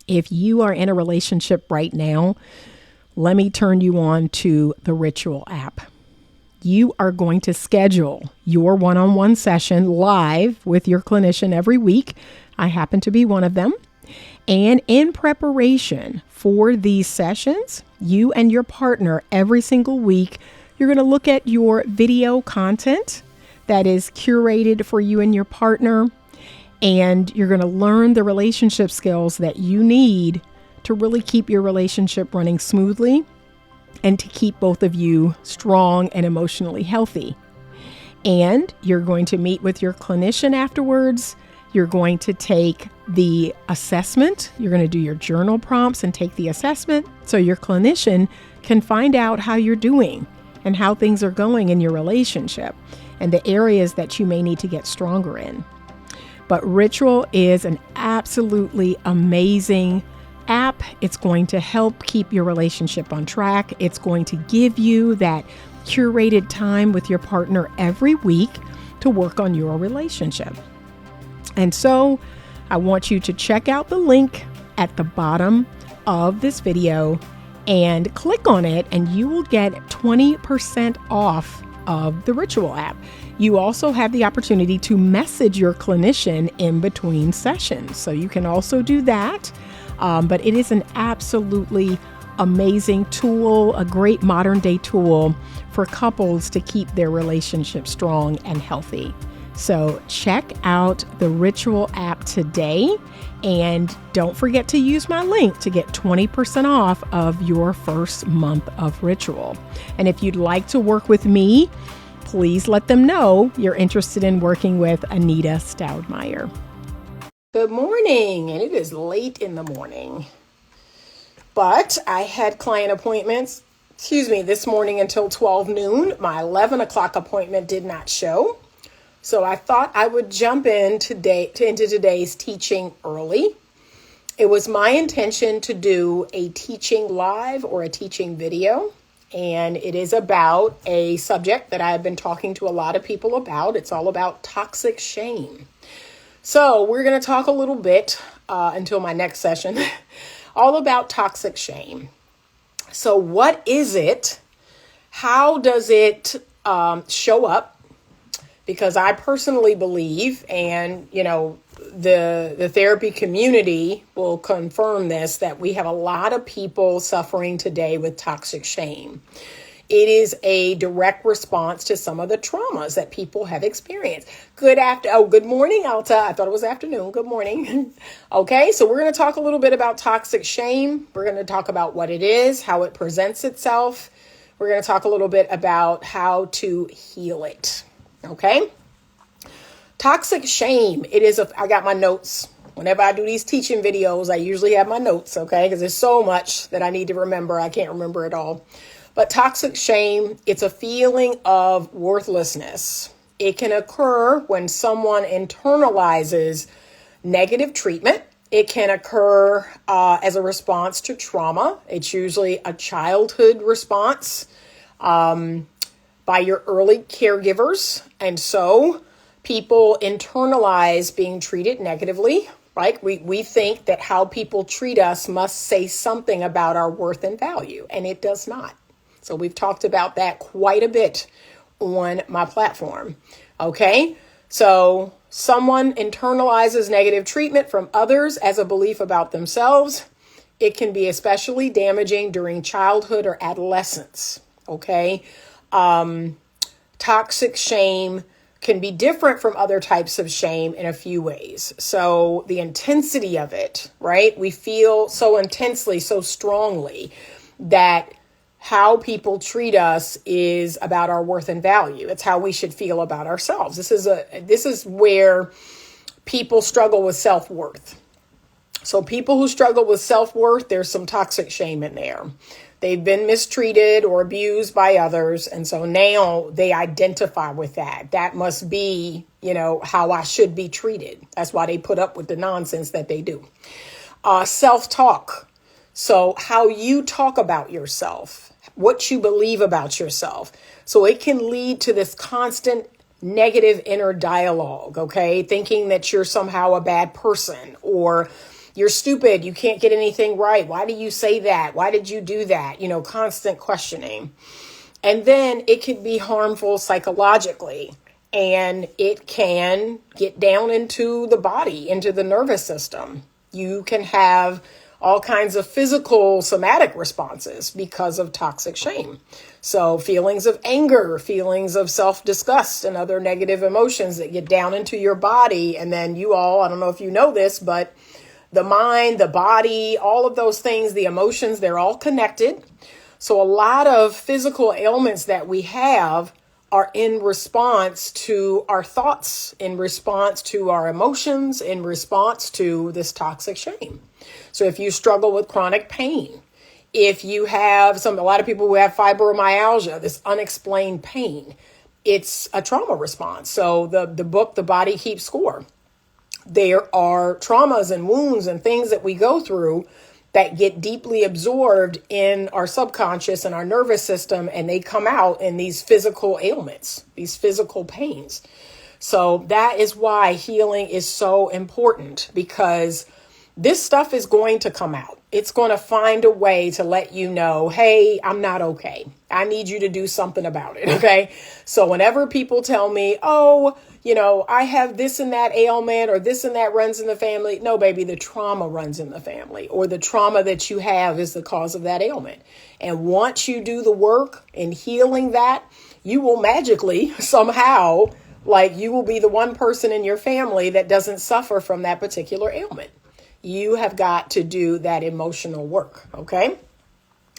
If you are in a relationship right now, let me turn you on to the Ritual app. You are going to schedule your one-on-one session live with your clinician every week. I happen to be one of them. And in preparation for these sessions, you and your partner every single week, you're going to look at your video content that is curated for you and your partner. And you're going to learn the relationship skills that you need to really keep your relationship running smoothly and to keep both of you strong and emotionally healthy. And you're going to meet with your clinician afterwards. You're going to take the assessment. You're going to do your journal prompts and take the assessment so your clinician can find out how you're doing and how things are going in your relationship and the areas that you may need to get stronger in. But Ritual is an absolutely amazing app. It's going to help keep your relationship on track. It's going to give you that curated time with your partner every week to work on your relationship. And so I want you to check out the link at the bottom of this video and click on it, and you will get 20% off of the Ritual app. You also have the opportunity to message your clinician in between sessions. So you can also do that. But it is an absolutely amazing tool, a great modern day tool for couples to keep their relationship strong and healthy. So check out the Ritual app today, and don't forget to use my link to get 20% off of your first month of Ritual. And if you'd like to work with me, please let them know you're interested in working with Anita Stoudmire. Good morning, and it is late in the morning, but I had client appointments, this morning until 12 noon. My 11 o'clock appointment did not show, so I thought I would jump into today's teaching early. It was my intention to do a teaching live or a teaching video, and it is about a subject that I have been talking to a lot of people about. It's all about toxic shame. So we're going to talk a little bit until my next session, all about toxic shame. So what is it? How does it show up? Because I personally believe, and the therapy community will confirm this, that we have a lot of people suffering today with toxic shame. It is a direct response to some of the traumas that people have experienced. Good morning, Alta. I thought it was afternoon. Good morning. Okay, so we're going to talk a little bit about toxic shame. We're going to talk about what it is, how it presents itself. We're going to talk a little bit about how to heal it. Okay? Toxic shame. I got my notes. Whenever I do these teaching videos, I usually have my notes, okay? Because there's so much that I need to remember. I can't remember it all. But toxic shame, it's a feeling of worthlessness. It can occur when someone internalizes negative treatment. It can occur as a response to trauma. It's usually a childhood response by your early caregivers. And so people internalize being treated negatively, right? We think that how people treat us must say something about our worth and value, and it does not. So we've talked about that quite a bit on my platform. Okay, so someone internalizes negative treatment from others as a belief about themselves. It can be especially damaging during childhood or adolescence. Okay, toxic shame can be different from other types of shame in a few ways. So the intensity of it, right? We feel so intensely, so strongly that how people treat us is about our worth and value. It's how we should feel about ourselves. This is where people struggle with self-worth. So people who struggle with self-worth, there's some toxic shame in there. They've been mistreated or abused by others. And so now they identify with that. That must be, how I should be treated. That's why they put up with the nonsense that they do. Self-talk. So how you talk about yourself, what you believe about yourself. So it can lead to this constant negative inner dialogue, okay? Thinking that you're somehow a bad person, or You're stupid. You can't get anything right. Why do you say that? Why did you do that? Constant questioning. And then it can be harmful psychologically, and it can get down into the body, into the nervous system. You can have all kinds of physical somatic responses because of toxic shame. So feelings of anger, feelings of self-disgust, and other negative emotions that get down into your body. And then I don't know if you know this, but the mind, the body, all of those things, the emotions, they're all connected. So a lot of physical ailments that we have are in response to our thoughts, in response to our emotions, in response to this toxic shame. So if you struggle with chronic pain, if you have a lot of people who have fibromyalgia, this unexplained pain, it's a trauma response. So the book, The Body Keeps Score, there are traumas and wounds and things that we go through that get deeply absorbed in our subconscious and our nervous system, and they come out in these physical ailments, these physical pains. So that is why healing is so important, because this stuff is going to come out. It's going to find a way to let you know, hey, I'm not okay. I need you to do something about it. Okay. So whenever people tell me, I have this and that ailment, or this and that runs in the family. No, baby, the trauma runs in the family, or the trauma that you have is the cause of that ailment. And once you do the work in healing that, you will magically somehow, you will be the one person in your family that doesn't suffer from that particular ailment. You have got to do that emotional work. Okay.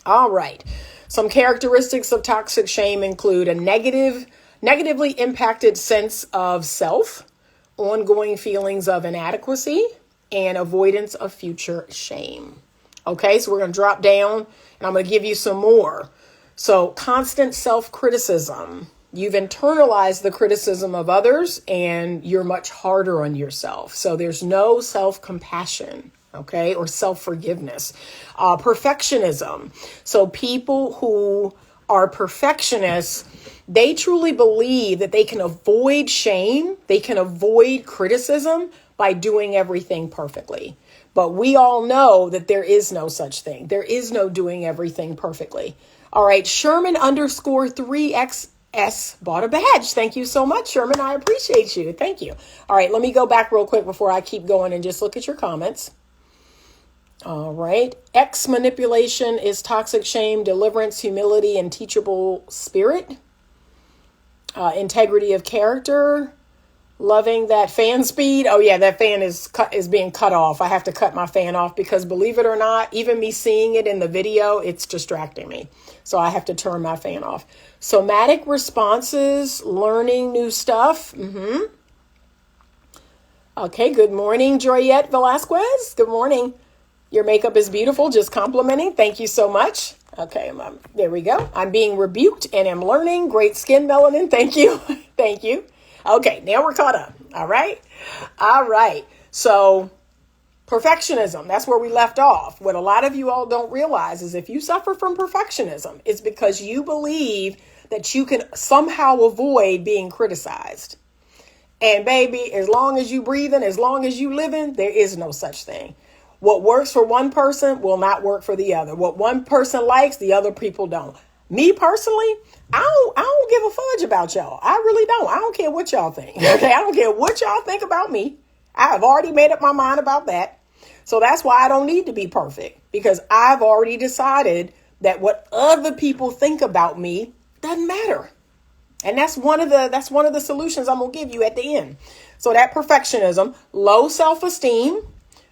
All right. Some characteristics of toxic shame include a negatively impacted sense of self, ongoing feelings of inadequacy, and avoidance of future shame. Okay, so we're going to drop down and I'm going to give you some more. So constant self-criticism. You've internalized the criticism of others and you're much harder on yourself. So there's no self-compassion, okay, or self-forgiveness. Perfectionism. So people who are perfectionists, they truly believe that they can avoid shame, they can avoid criticism by doing everything perfectly. But we all know that there is no such thing. There is no doing everything perfectly. All right, Sherman _3XS bought a badge. Thank you so much, Sherman. I appreciate you. Thank you. All right, let me go back real quick before I keep going and just look at your comments. All right. X manipulation is toxic shame, deliverance, humility, and teachable spirit. Integrity of character. Loving that fan speed. Oh yeah, that fan is being cut off. I have to cut my fan off because, believe it or not, even me seeing it in the video, it's distracting me. So I have to turn my fan off. Somatic responses, learning new stuff. Okay, good morning, Joyette Velasquez. Good morning. Your makeup is beautiful. Just complimenting. Thank you so much. Okay, there we go. I'm being rebuked and I'm learning. Great skin melanin. Thank you. Thank you. Okay, now we're caught up. All right. All right. So perfectionism, that's where we left off. What a lot of you all don't realize is if you suffer from perfectionism, it's because you believe that you can somehow avoid being criticized. And baby, as long as you breathing, as long as you living, there is no such thing. What works for one person will not work for the other. What one person likes, the other people don't. Me personally, I don't give a fudge about y'all. I really don't. I don't care what y'all think. Okay, I don't care what y'all think about me. I have already made up my mind about that. So that's why I don't need to be perfect, because I've already decided that what other people think about me doesn't matter. And that's one of the solutions I'm going to give you at the end. So that perfectionism, low self-esteem,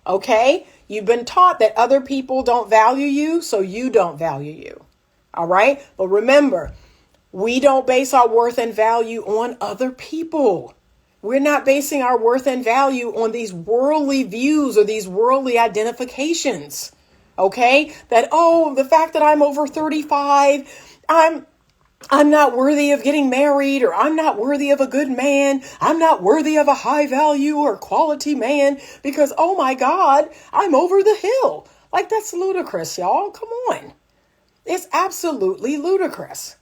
okay? You've been taught that other people don't value you, so you don't value you. All right. But remember, we don't base our worth and value on other people. We're not basing our worth and value on these worldly views or these worldly identifications. Okay. That, the fact that I'm over 35, I'm not worthy of getting married, or I'm not worthy of a good man. I'm not worthy of a high value or quality man because, oh my God, I'm over the hill. Like, that's ludicrous, y'all. Come on. It's absolutely ludicrous.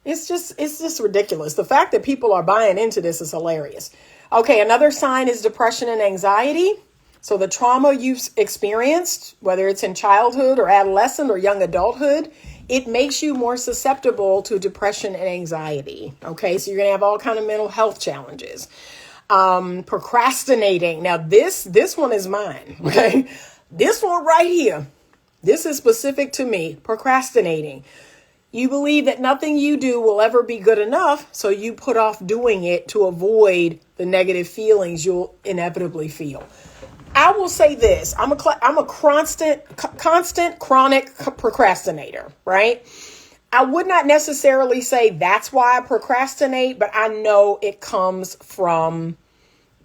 It's just ridiculous. The fact that people are buying into this is hilarious. Okay, another sign is depression and anxiety. So the trauma you've experienced, whether it's in childhood or adolescent or young adulthood, it makes you more susceptible to depression and anxiety. Okay, so you're going to have all kinds of mental health challenges. Procrastinating. Now this one is mine. Okay, this one right here. This is specific to me. Procrastinating. You believe that nothing you do will ever be good enough, so you put off doing it to avoid the negative feelings you'll inevitably feel. I will say this. I'm a constant chronic procrastinator, right? I would not necessarily say that's why I procrastinate, but I know it comes from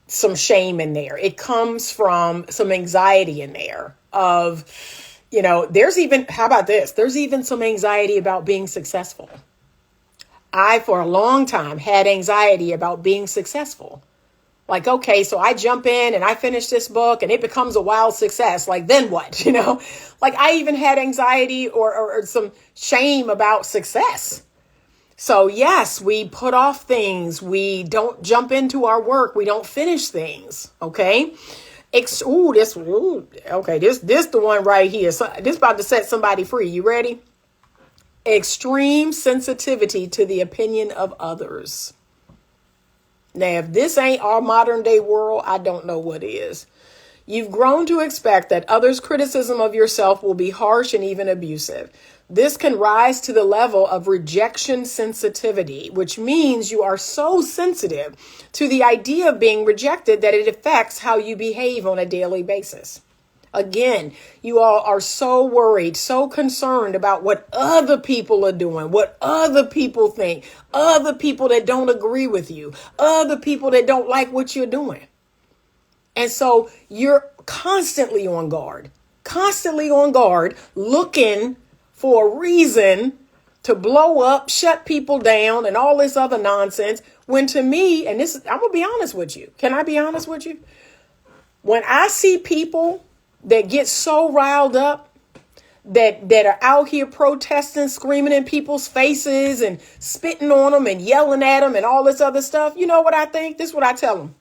some shame in there. It comes from some anxiety in there of, there's even, how about this? There's even some anxiety about being successful. I, for a long time, had anxiety about being successful. Like, okay, so I jump in and I finish this book and it becomes a wild success. Like, then what? Like I even had anxiety or some shame about success. So yes, we put off things. We don't jump into our work. We don't finish things. Okay. This the one right here. So this about to set somebody free. You ready? Extreme sensitivity to the opinion of others. Now, if this ain't our modern day world, I don't know what is. You've grown to expect that others' criticism of yourself will be harsh and even abusive. This can rise to the level of rejection sensitivity, which means you are so sensitive to the idea of being rejected that it affects how you behave on a daily basis. Again, you all are so worried, so concerned about what other people are doing, what other people think, other people that don't agree with you, other people that don't like what you're doing. And so you're constantly on guard, looking for a reason to blow up, shut people down, and all this other nonsense. When to me, and this, I'm going to be honest with you. Can I be honest with you? When I see people that get so riled up, that are out here protesting, screaming in people's faces and spitting on them and yelling at them and all this other stuff, you know what I think? This is what I tell them.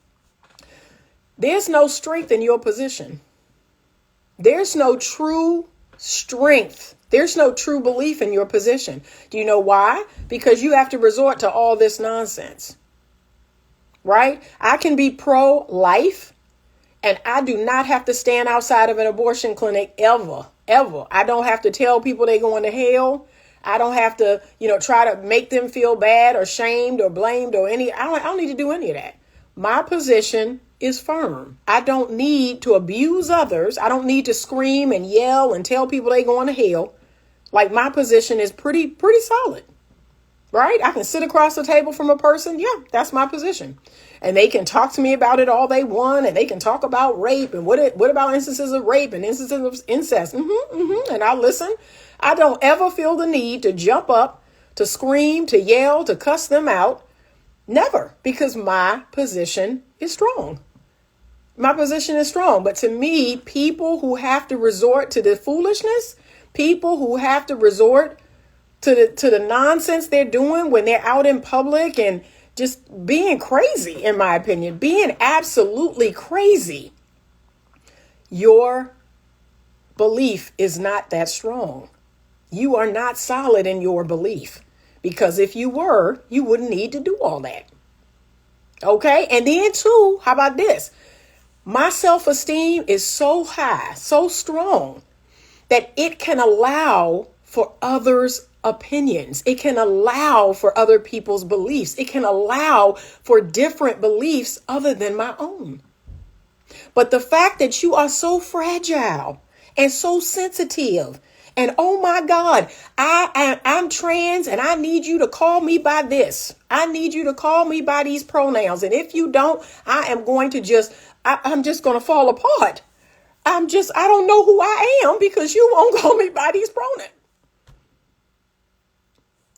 There's no strength in your position. There's no true strength. There's no true belief in your position. Do you know why? Because you have to resort to all this nonsense, right? I can be pro-life, and I do not have to stand outside of an abortion clinic ever. I don't have to tell people they're going to hell. I don't have to, try to make them feel bad or shamed or blamed or I don't need to do any of that. My position is firm. I don't need to abuse others. I don't need to scream and yell and tell people they're going to hell. Like, my position is pretty solid, right? I can sit across the table from a person. Yeah, that's my position. And they can talk to me about it all they want, and they can talk about rape and what about instances of rape and instances of incest. And I'll listen. I don't ever feel the need to jump up, to scream, to yell, to cuss them out. Never, because my position is strong. My position is strong. But to me, people who have to resort to the foolishness, people who have to resort to the nonsense they're doing when they're out in public and just being crazy, in my opinion, being absolutely crazy. Your belief is not that strong. You are not solid in your belief, because if you were, you wouldn't need to do all that. Okay. And then too, how about this? My self-esteem is so high, so strong, that it can allow for others' opinions. It can allow for other people's beliefs. It can allow for different beliefs other than my own. But the fact that you are so fragile and so sensitive, and oh my God, I'm trans and I need you to call me by this. I need you to call me by these pronouns. And if you don't, I'm just going to fall apart. I don't know who I am because you won't call me by these pronouns.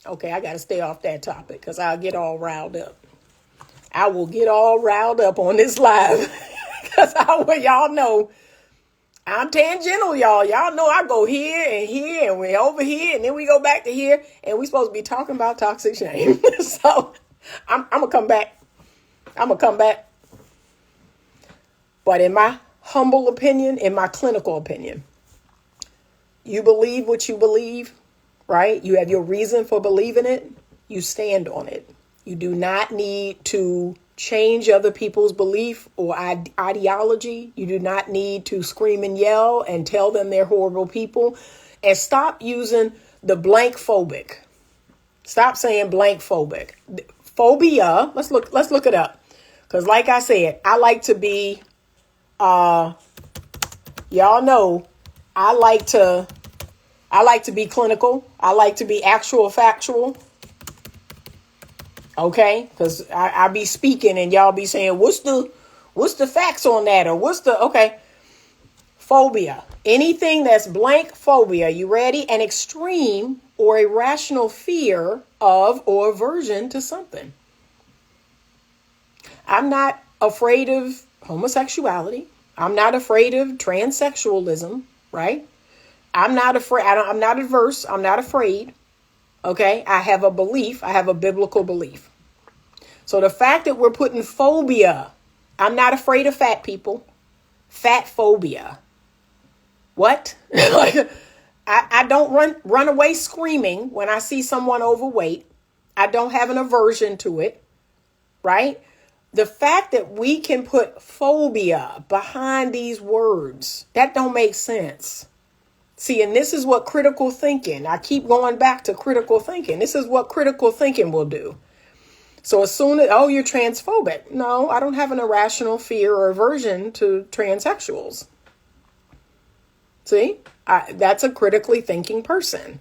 Okay, I got to stay off that topic because I'll get all riled up. I will get all riled up on this live because y'all know I'm tangential, y'all. Y'all know I go here and we're over here and then we go back to here, and we're supposed to be talking about toxic shame. So I'm going to come back. But in my humble opinion, in my clinical opinion, you believe what you believe, right? You have your reason for believing it. You stand on it. You do not need to change other people's belief or ideology. You do not need to scream and yell and tell them they're horrible people. And stop using the blank phobic. Stop saying blank phobic. Phobia, let's look it up. Because like I said, I like to be, y'all know, I like to be clinical. I like to be actual factual. Okay, because I be speaking and y'all be saying, what's the facts on that? Or okay. Phobia. Anything that's blank phobia. You ready? An extreme or irrational fear of or aversion to something. I'm not afraid of homosexuality. I'm not afraid of transsexualism, right? I'm not afraid. I'm not adverse. I'm not afraid. Okay, I have a belief. I have a biblical belief. So the fact that we're putting phobia, I'm not afraid of fat people. Fat phobia. What? I don't run away screaming when I see someone overweight. I don't have an aversion to it, right? The fact that we can put phobia behind these words, that don't make sense. See, and this is what critical thinking, I keep going back to critical thinking. This is what critical thinking will do. So as soon as, you're transphobic. No, I don't have an irrational fear or aversion to transsexuals. See, that's a critically thinking person.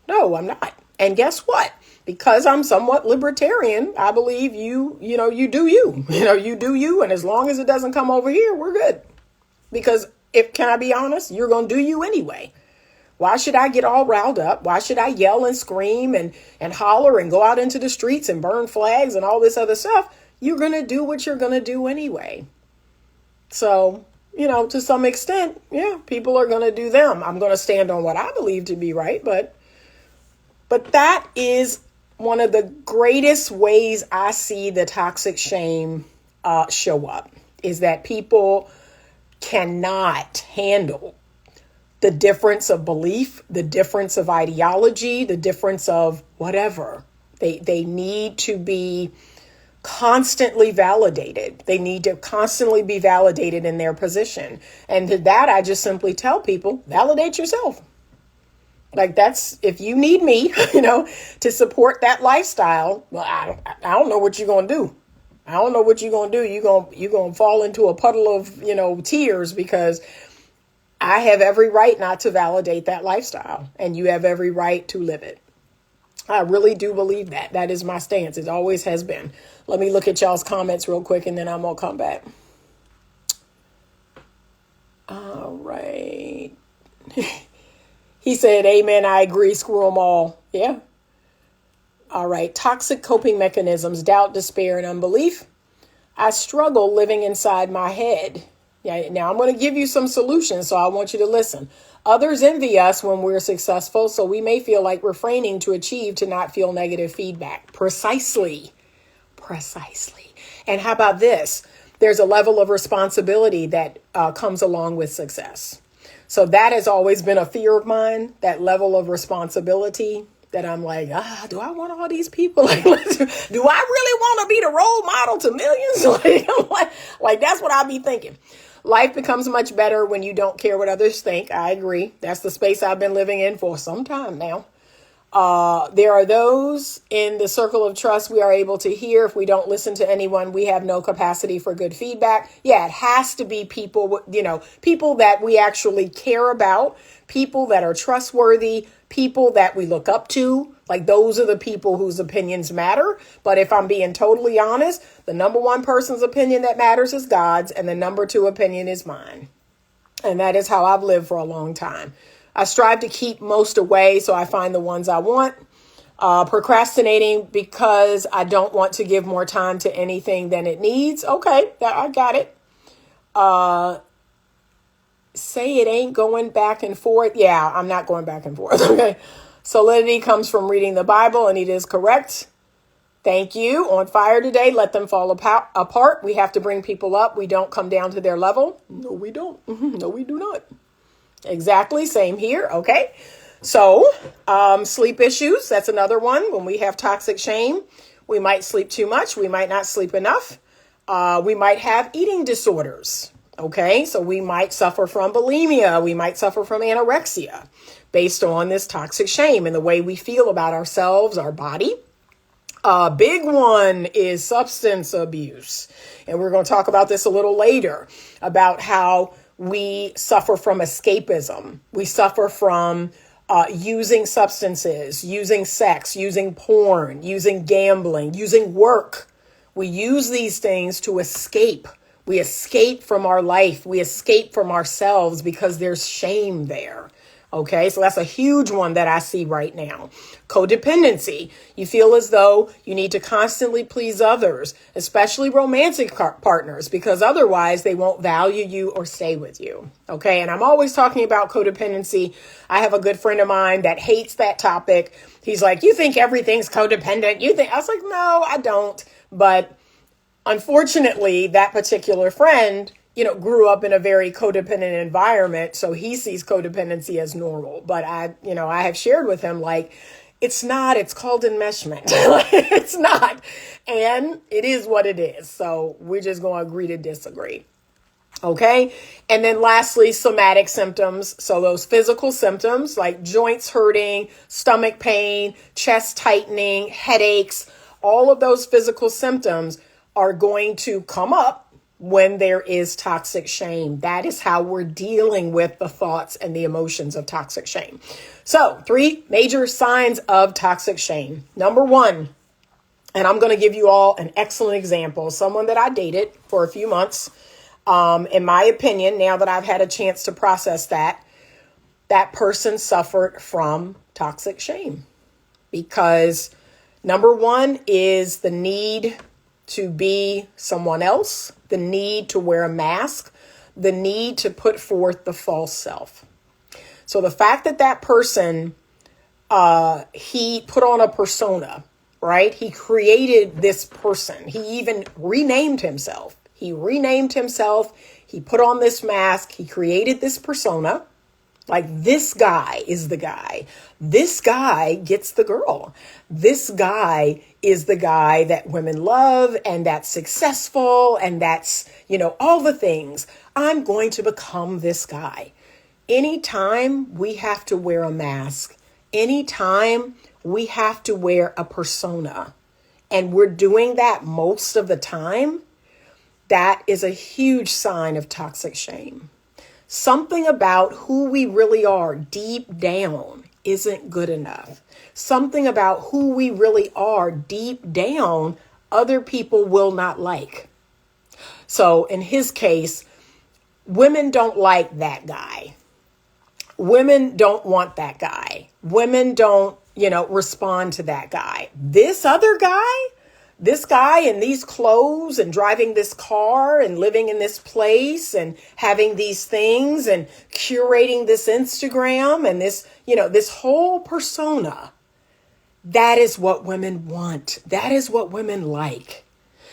No, I'm not. And guess what? Because I'm somewhat libertarian, I believe you do you. You do you. And as long as it doesn't come over here, we're good. Because can I be honest? You're going to do you anyway. Why should I get all riled up? Why should I yell and scream and holler and go out into the streets and burn flags and all this other stuff? You're going to do what you're going to do anyway. So, to some extent, yeah, people are going to do them. I'm going to stand on what I believe to be right. But that is one of the greatest ways I see the toxic shame show up, is that people cannot handle the difference of belief, the difference of ideology, the difference of whatever. They need to be constantly validated. They need to constantly be validated in their position. And to that, I just simply tell people, validate yourself. Like that's, if you need me, to support that lifestyle, well, I don't know what you're going to do. I don't know what you're going to do. You're going to fall into a puddle of, tears, because I have every right not to validate that lifestyle, and you have every right to live it. I really do believe that. That is my stance. It always has been. Let me look at y'all's comments real quick, and then I'm going to come back. All right. He said, amen, I agree, screw them all. Yeah. All right. Toxic coping mechanisms, doubt, despair, and unbelief. I struggle living inside my head. Yeah. Now I'm going to give you some solutions, so I want you to listen. Others envy us when we're successful, so we may feel like refraining to achieve to not feel negative feedback. Precisely. And how about this? There's a level of responsibility that comes along with success. So that has always been a fear of mine, that level of responsibility, that I'm like, do I want all these people? Like, do I really want to be the role model to millions? Like that's what I be thinking. Life becomes much better when you don't care what others think. I agree. That's the space I've been living in for some time now. There are those in the circle of trust we are able to hear. If we don't listen to anyone, we have no capacity for good feedback. Yeah, it has to be people, people that we actually care about, people that are trustworthy, people that we look up to. Like those are the people whose opinions matter. But if I'm being totally honest, the number one person's opinion that matters is God's, and the number two opinion is mine. And that is how I've lived for a long time. I strive to keep most away, so I find the ones I want. Procrastinating because I don't want to give more time to anything than it needs. Okay, I got it. Say it ain't going back and forth. Yeah, I'm not going back and forth. Okay. Solidity comes from reading the Bible, and it is correct Thank you. On fire today. Let them fall apart. We have to bring people up. We don't come down to their level. No, we don't. No, we do not. Exactly. Same here. Okay. So, sleep issues. That's another one. When we have toxic shame, we might sleep too much. We might not sleep enough. We might have eating disorders. Okay. So we might suffer from bulimia. We might suffer from anorexia based on this toxic shame and the way we feel about ourselves, our body. A big one is substance abuse. And we're going to talk about this a little later, about how we suffer from escapism. We suffer from using substances, using sex, using porn, using gambling, using work. We use these things to escape. We escape from our life. We escape from ourselves because there's shame there. Okay, so that's a huge one that I see right now. Codependency. You feel as though you need to constantly please others, especially romantic partners, because otherwise they won't value you or stay with you. Okay, and I'm always talking about codependency. I have a good friend of mine that hates that topic. He's like, you think everything's codependent? You think? I was like, no, I don't. But unfortunately, that particular friend grew up in a very codependent environment. So he sees codependency as normal. But I have shared with him, like, it's not, it's called enmeshment. It's not. And it is what it is. So we're just going to agree to disagree. Okay. And then lastly, somatic symptoms. So those physical symptoms like joints hurting, stomach pain, chest tightening, headaches, all of those physical symptoms are going to come up when there is toxic shame. That is how we're dealing with the thoughts and the emotions of toxic shame. So 3 major signs of toxic shame. Number 1, and I'm going to give you all an excellent example. Someone that I dated for a few months. In my opinion, now that I've had a chance to process that person suffered from toxic shame because number 1 is the need to be someone else, the need to wear a mask, the need to put forth the false self. So the fact that person, he put on a persona, right? He created this person. He even renamed himself. He put on this mask. He created this persona. Like, this guy is the guy. This guy gets the girl. This guy is the guy that women love and that's successful and that's, all the things. I'm going to become this guy. Anytime we have to wear a mask, anytime we have to wear a persona, and we're doing that most of the time, that is a huge sign of toxic shame. Something about who we really are deep down isn't good enough. Something about who we really are deep down, other people will not like. So in his case, women don't like that guy. Women don't want that guy. Women don't, respond to that guy. This other guy, this guy in these clothes and driving this car and living in this place and having these things and curating this Instagram and this, this whole persona, that is what women want. That is what women like.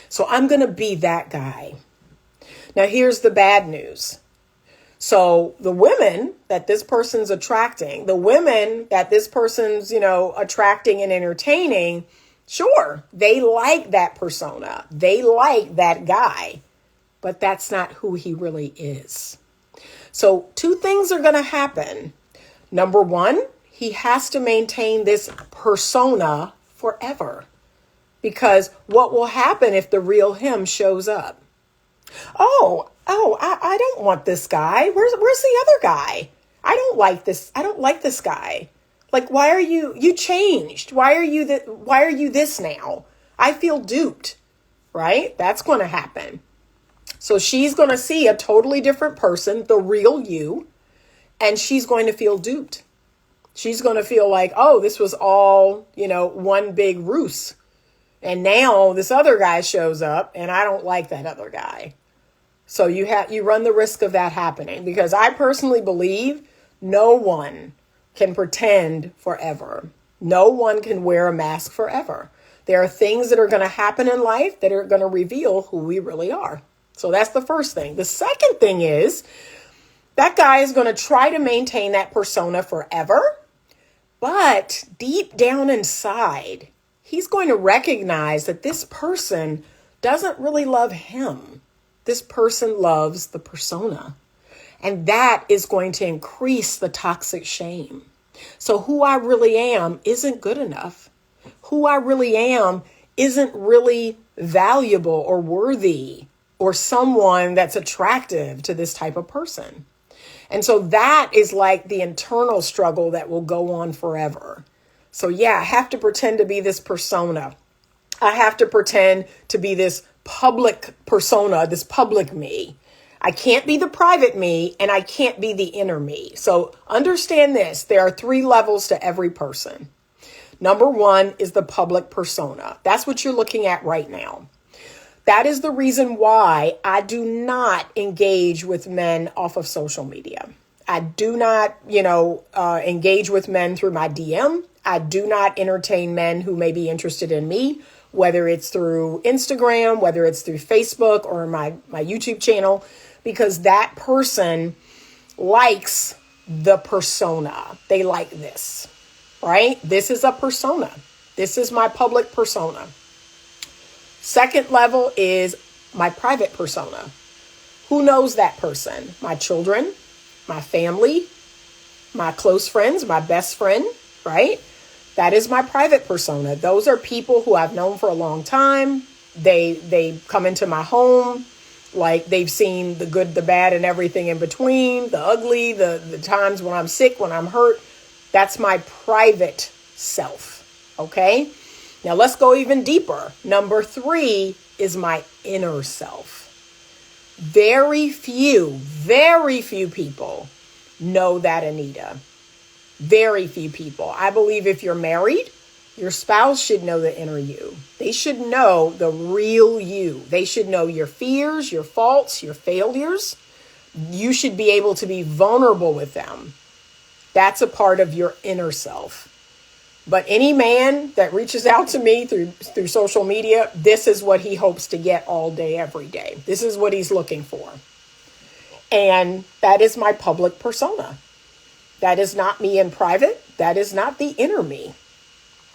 So I'm going to be that guy. Now, here's the bad news. So the women that this person's attracting, the women that this person's, attracting and entertaining, sure, they like that persona. They like that guy, but that's not who he really is. So 2 things are going to happen. Number 1, he has to maintain this persona forever, because what will happen if the real him shows up? I don't want this guy. Where's the other guy? I don't like this guy. Like, why are you changed? Why are you this now? I feel duped, right? That's going to happen. So she's going to see a totally different person, the real you, and she's going to feel duped. She's going to feel like, oh, this was all, one big ruse. And now this other guy shows up and I don't like that other guy. So you run the risk of that happening, because I personally believe no one can pretend forever. No one can wear a mask forever. There are things that are going to happen in life that are going to reveal who we really are. So that's the first thing. The second thing is that guy is going to try to maintain that persona forever, but deep down inside, he's going to recognize that this person doesn't really love him. This person loves the persona. And that is going to increase the toxic shame. So who I really am isn't good enough. Who I really am isn't really valuable or worthy or someone that's attractive to this type of person. And so that is like the internal struggle that will go on forever. So yeah, I have to pretend to be this persona. I have to pretend to be this public persona, this public me. I can't be the private me, and I can't be the inner me. So understand this. There are 3 levels to every person. Number 1 is the public persona. That's what you're looking at right now. That is the reason why I do not engage with men off of social media. I do not, engage with men through my DM. I do not entertain men who may be interested in me, whether it's through Instagram, whether it's through Facebook or my YouTube channel, because that person likes the persona. They like this, right? This is a persona. This is my public persona. Second level is my private persona. Who knows that person? My children, my family, my close friends, my best friend, right? That is my private persona. Those are people who I've known for a long time. They come into my home, like they've seen the good, the bad, and everything in between, the ugly, the times when I'm sick, when I'm hurt. That's my private self, okay? Now let's go even deeper. Number 3 is my inner self. Very few people know that, Anita. Very few people. I believe if you're married, your spouse should know the inner you. They should know the real you. They should know your fears, your faults, your failures. You should be able to be vulnerable with them. That's a part of your inner self. But any man that reaches out to me through social media, this is what he hopes to get all day, every day. This is what he's looking for. And that is my public persona. That is not me in private. That is not the inner me.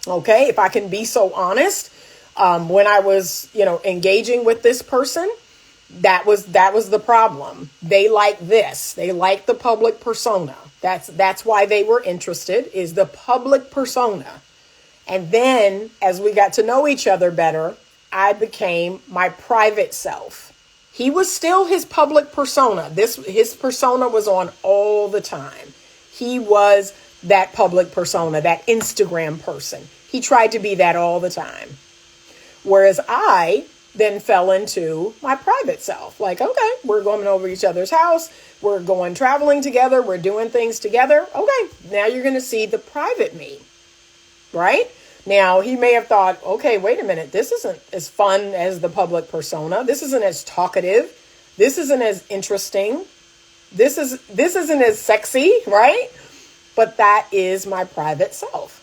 Okay, if I can be so honest, when I was, engaging with this person, that was the problem. They like this. They like the public persona. That's why they were interested, is the public persona. And then as we got to know each other better, I became my private self. He was still his public persona. His persona was on all the time. He was that public persona, that Instagram person. He tried to be that all the time. Whereas I then fell into my private self. Like, okay, we're going over each other's house. We're going traveling together. We're doing things together. Okay, now you're going to see the private me, right? Now, he may have thought, okay, wait a minute. This isn't as fun as the public persona. This isn't as talkative. This isn't as interesting. This isn't as sexy, right? But that is my private self.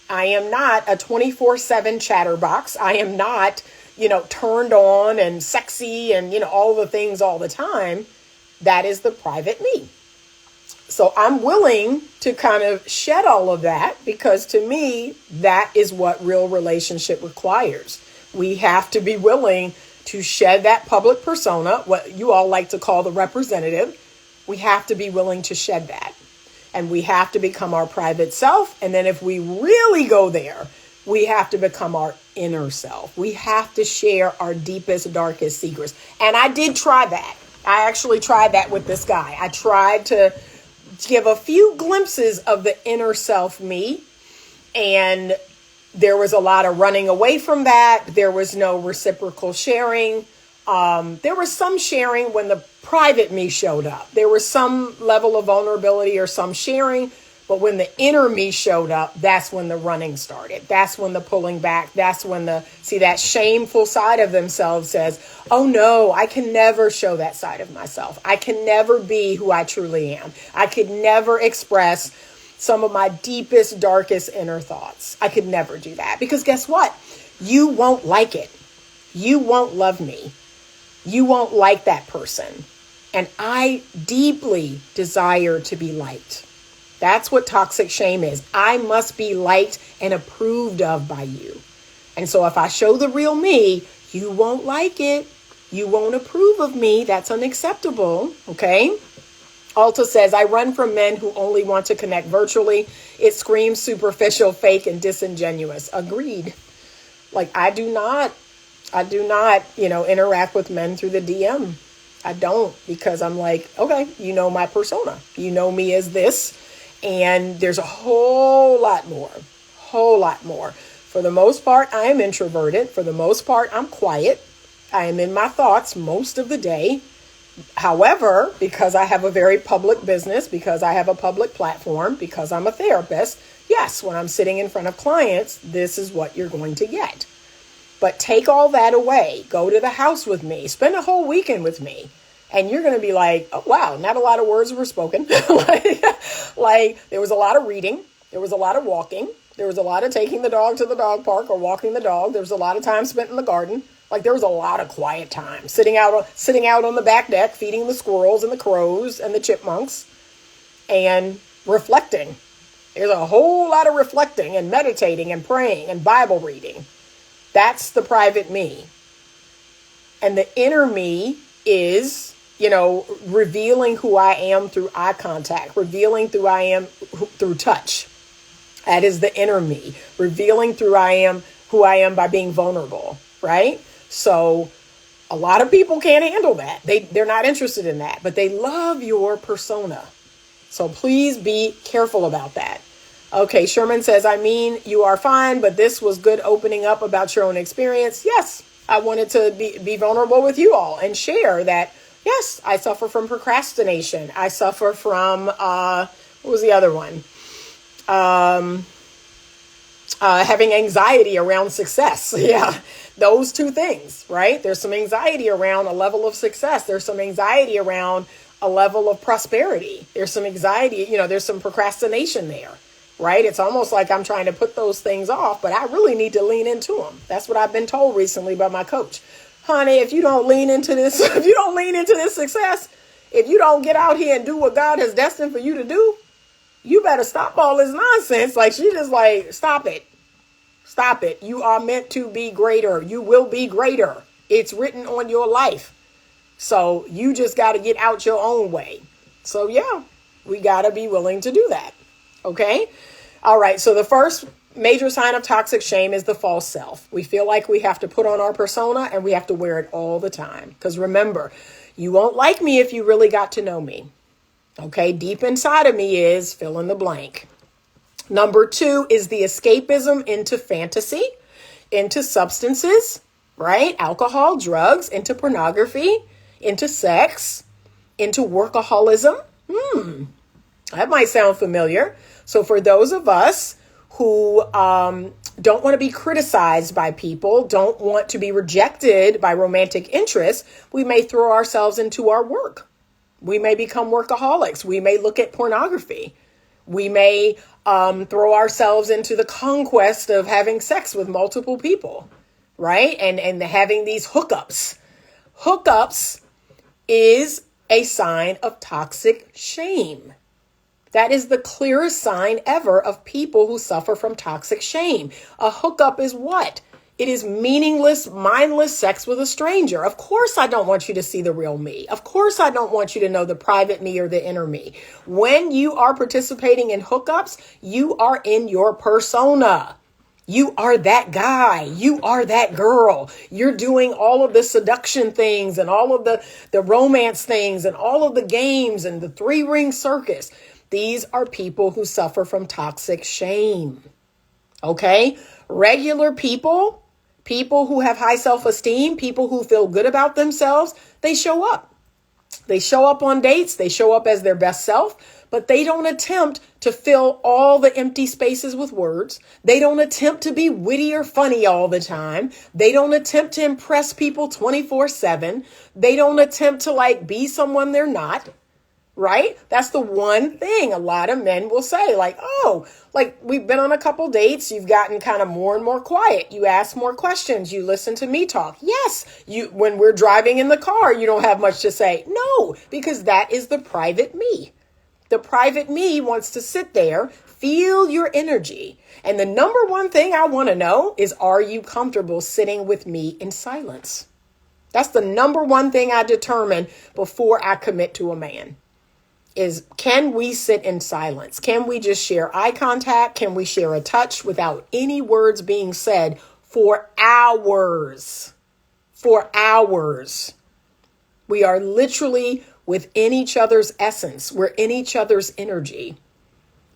I am not a 24/7 chatterbox. I am not, turned on and sexy and, all the things all the time. That is the private me. So I'm willing to kind of shed all of that, because to me, that is what real relationship requires. We have to be willing to shed that public persona, what you all like to call the representative. We have to be willing to shed that. And we have to become our private self. And then if we really go there, we have to become our inner self. We have to share our deepest, darkest secrets. And I did try that. I actually tried that with this guy. I tried to give a few glimpses of the inner self me. And there was a lot of running away from that. There was no reciprocal sharing. There was some sharing when the private me showed up. There was some level of vulnerability or some sharing. But when the inner me showed up, that's when the running started. That's when the pulling back. That's when that shameful side of themselves says, oh no, I can never show that side of myself. I can never be who I truly am. I could never express some of my deepest, darkest inner thoughts. I could never do that, because guess what? you won't like it. You won't love me. You won't like that person. And I deeply desire to be liked. That's what toxic shame is. I must be liked and approved of by you. And so if I show the real me, you won't like it. You won't approve of me. That's unacceptable. Okay. Alta says, I run from men who only want to connect virtually. It screams superficial, fake, and disingenuous. Agreed. Like I do not, interact with men through the DM. I don't, because I'm like, okay, you know my persona. You know me as this. And there's a whole lot more. For the most part, I am introverted. For the most part, I'm quiet. I am in my thoughts most of the day. However, because I have a very public business, because I have a public platform, because I'm a therapist, yes, when I'm sitting in front of clients, this is what you're going to get. But take all that away. Go to the house with me. Spend a whole weekend with me. And you're going to be like, oh, wow, not a lot of words were spoken. like there was a lot of reading. There was a lot of walking. There was a lot of taking the dog to the dog park or walking the dog. There was a lot of time spent in the garden. Like there was a lot of quiet time sitting out on the back deck, feeding the squirrels and the crows and the chipmunks and reflecting. There's a whole lot of reflecting and meditating and praying and Bible reading. That's the private me. And the inner me is, revealing who I am through eye contact, revealing who I am through touch. That is the inner me, revealing who I am by being vulnerable, right? So a lot of people can't handle that. They're not interested in that, but they love your persona. So please be careful about that. Okay, Sherman says, you are fine, but this was good opening up about your own experience. Yes, I wanted to be vulnerable with you all and share that, yes, I suffer from procrastination. I suffer from, what was the other one? Having anxiety around success. Yeah, those two things, right? There's some anxiety around a level of success. There's some anxiety around a level of prosperity. There's some anxiety, there's some procrastination there. Right? It's almost like I'm trying to put those things off, but I really need to lean into them. That's what I've been told recently by my coach. Honey, if you don't lean into this success, if you don't get out here and do what God has destined for you to do, you better stop all this nonsense. Like she just like, stop it. Stop it. You are meant to be greater. You will be greater. It's written on your life. So you just got to get out your own way. So yeah, we got to be willing to do that. Okay. All right. So the first major sign of toxic shame is the false self. We feel like we have to put on our persona and we have to wear it all the time. Because remember, you won't like me if you really got to know me. Okay. Deep inside of me is fill in the blank. Number 2 is the escapism into fantasy, into substances, right? Alcohol, drugs, into pornography, into sex, into workaholism. That might sound familiar. So for those of us who don't want to be criticized by people, don't want to be rejected by romantic interests, we may throw ourselves into our work. We may become workaholics. We may look at pornography. We may throw ourselves into the conquest of having sex with multiple people, right? And having these hookups. Hookups is a sign of toxic shame. That is the clearest sign ever of people who suffer from toxic shame. A hookup is what? It is meaningless, mindless sex with a stranger. Of course, I don't want you to see the real me. Of course, I don't want you to know the private me or the inner me. When you are participating in hookups, you are in your persona. You are that guy. You are that girl. You're doing all of the seduction things and all of the romance things and all of the games and the 3-ring circus. These are people who suffer from toxic shame. Okay? Regular people who have high self-esteem, people who feel good about themselves, they show up. They show up on dates. They show up as their best self, but they don't attempt to fill all the empty spaces with words. They don't attempt to be witty or funny all the time. They don't attempt to impress people 24/7. They don't attempt to be someone they're not. right? That's the one thing a lot of men will say, like, oh, like we've been on a couple dates. You've gotten kind of more and more quiet. You ask more questions. You listen to me talk. Yes. When we're driving in the car, you don't have much to say. No, because that is the private me. The private me wants to sit there, feel your energy. And the number one thing I want to know is, are you comfortable sitting with me in silence? That's the number one thing I determine before I commit to a man. Is, can we sit in silence? Can we just share eye contact? Can we share a touch without any words being said for hours? For hours. We are literally within each other's essence. We're in each other's energy.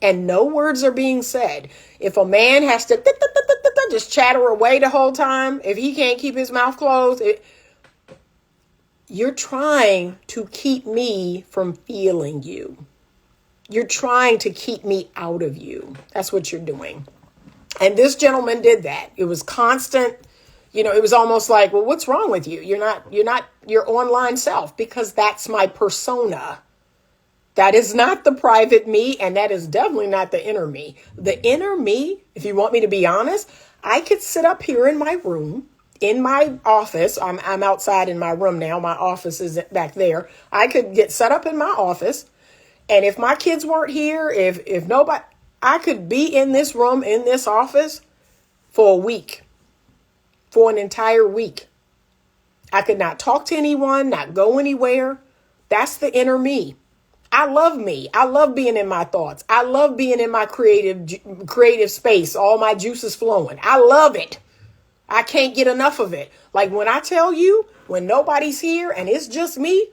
And no words are being said. If a man has to just chatter away the whole time, if he can't keep his mouth closed, you're trying to keep me from feeling you. You're trying to keep me out of you. That's what you're doing. And this gentleman did that. It was constant. It was almost like, well, what's wrong with you? You're not your online self, because that's my persona. That is not the private me. And that is definitely not the inner me. The inner me, if you want me to be honest, I could sit up here in my room, in my office. I'm outside in my room now. My office is back there. I could get set up in my office. And if my kids weren't here, if nobody, I could be in this room, in this office for a week, for an entire week. I could not talk to anyone, not go anywhere. That's the inner me. I love me. I love being in my thoughts. I love being in my creative space. All my juices flowing. I love it. I can't get enough of it. Like when I tell you, when nobody's here and it's just me,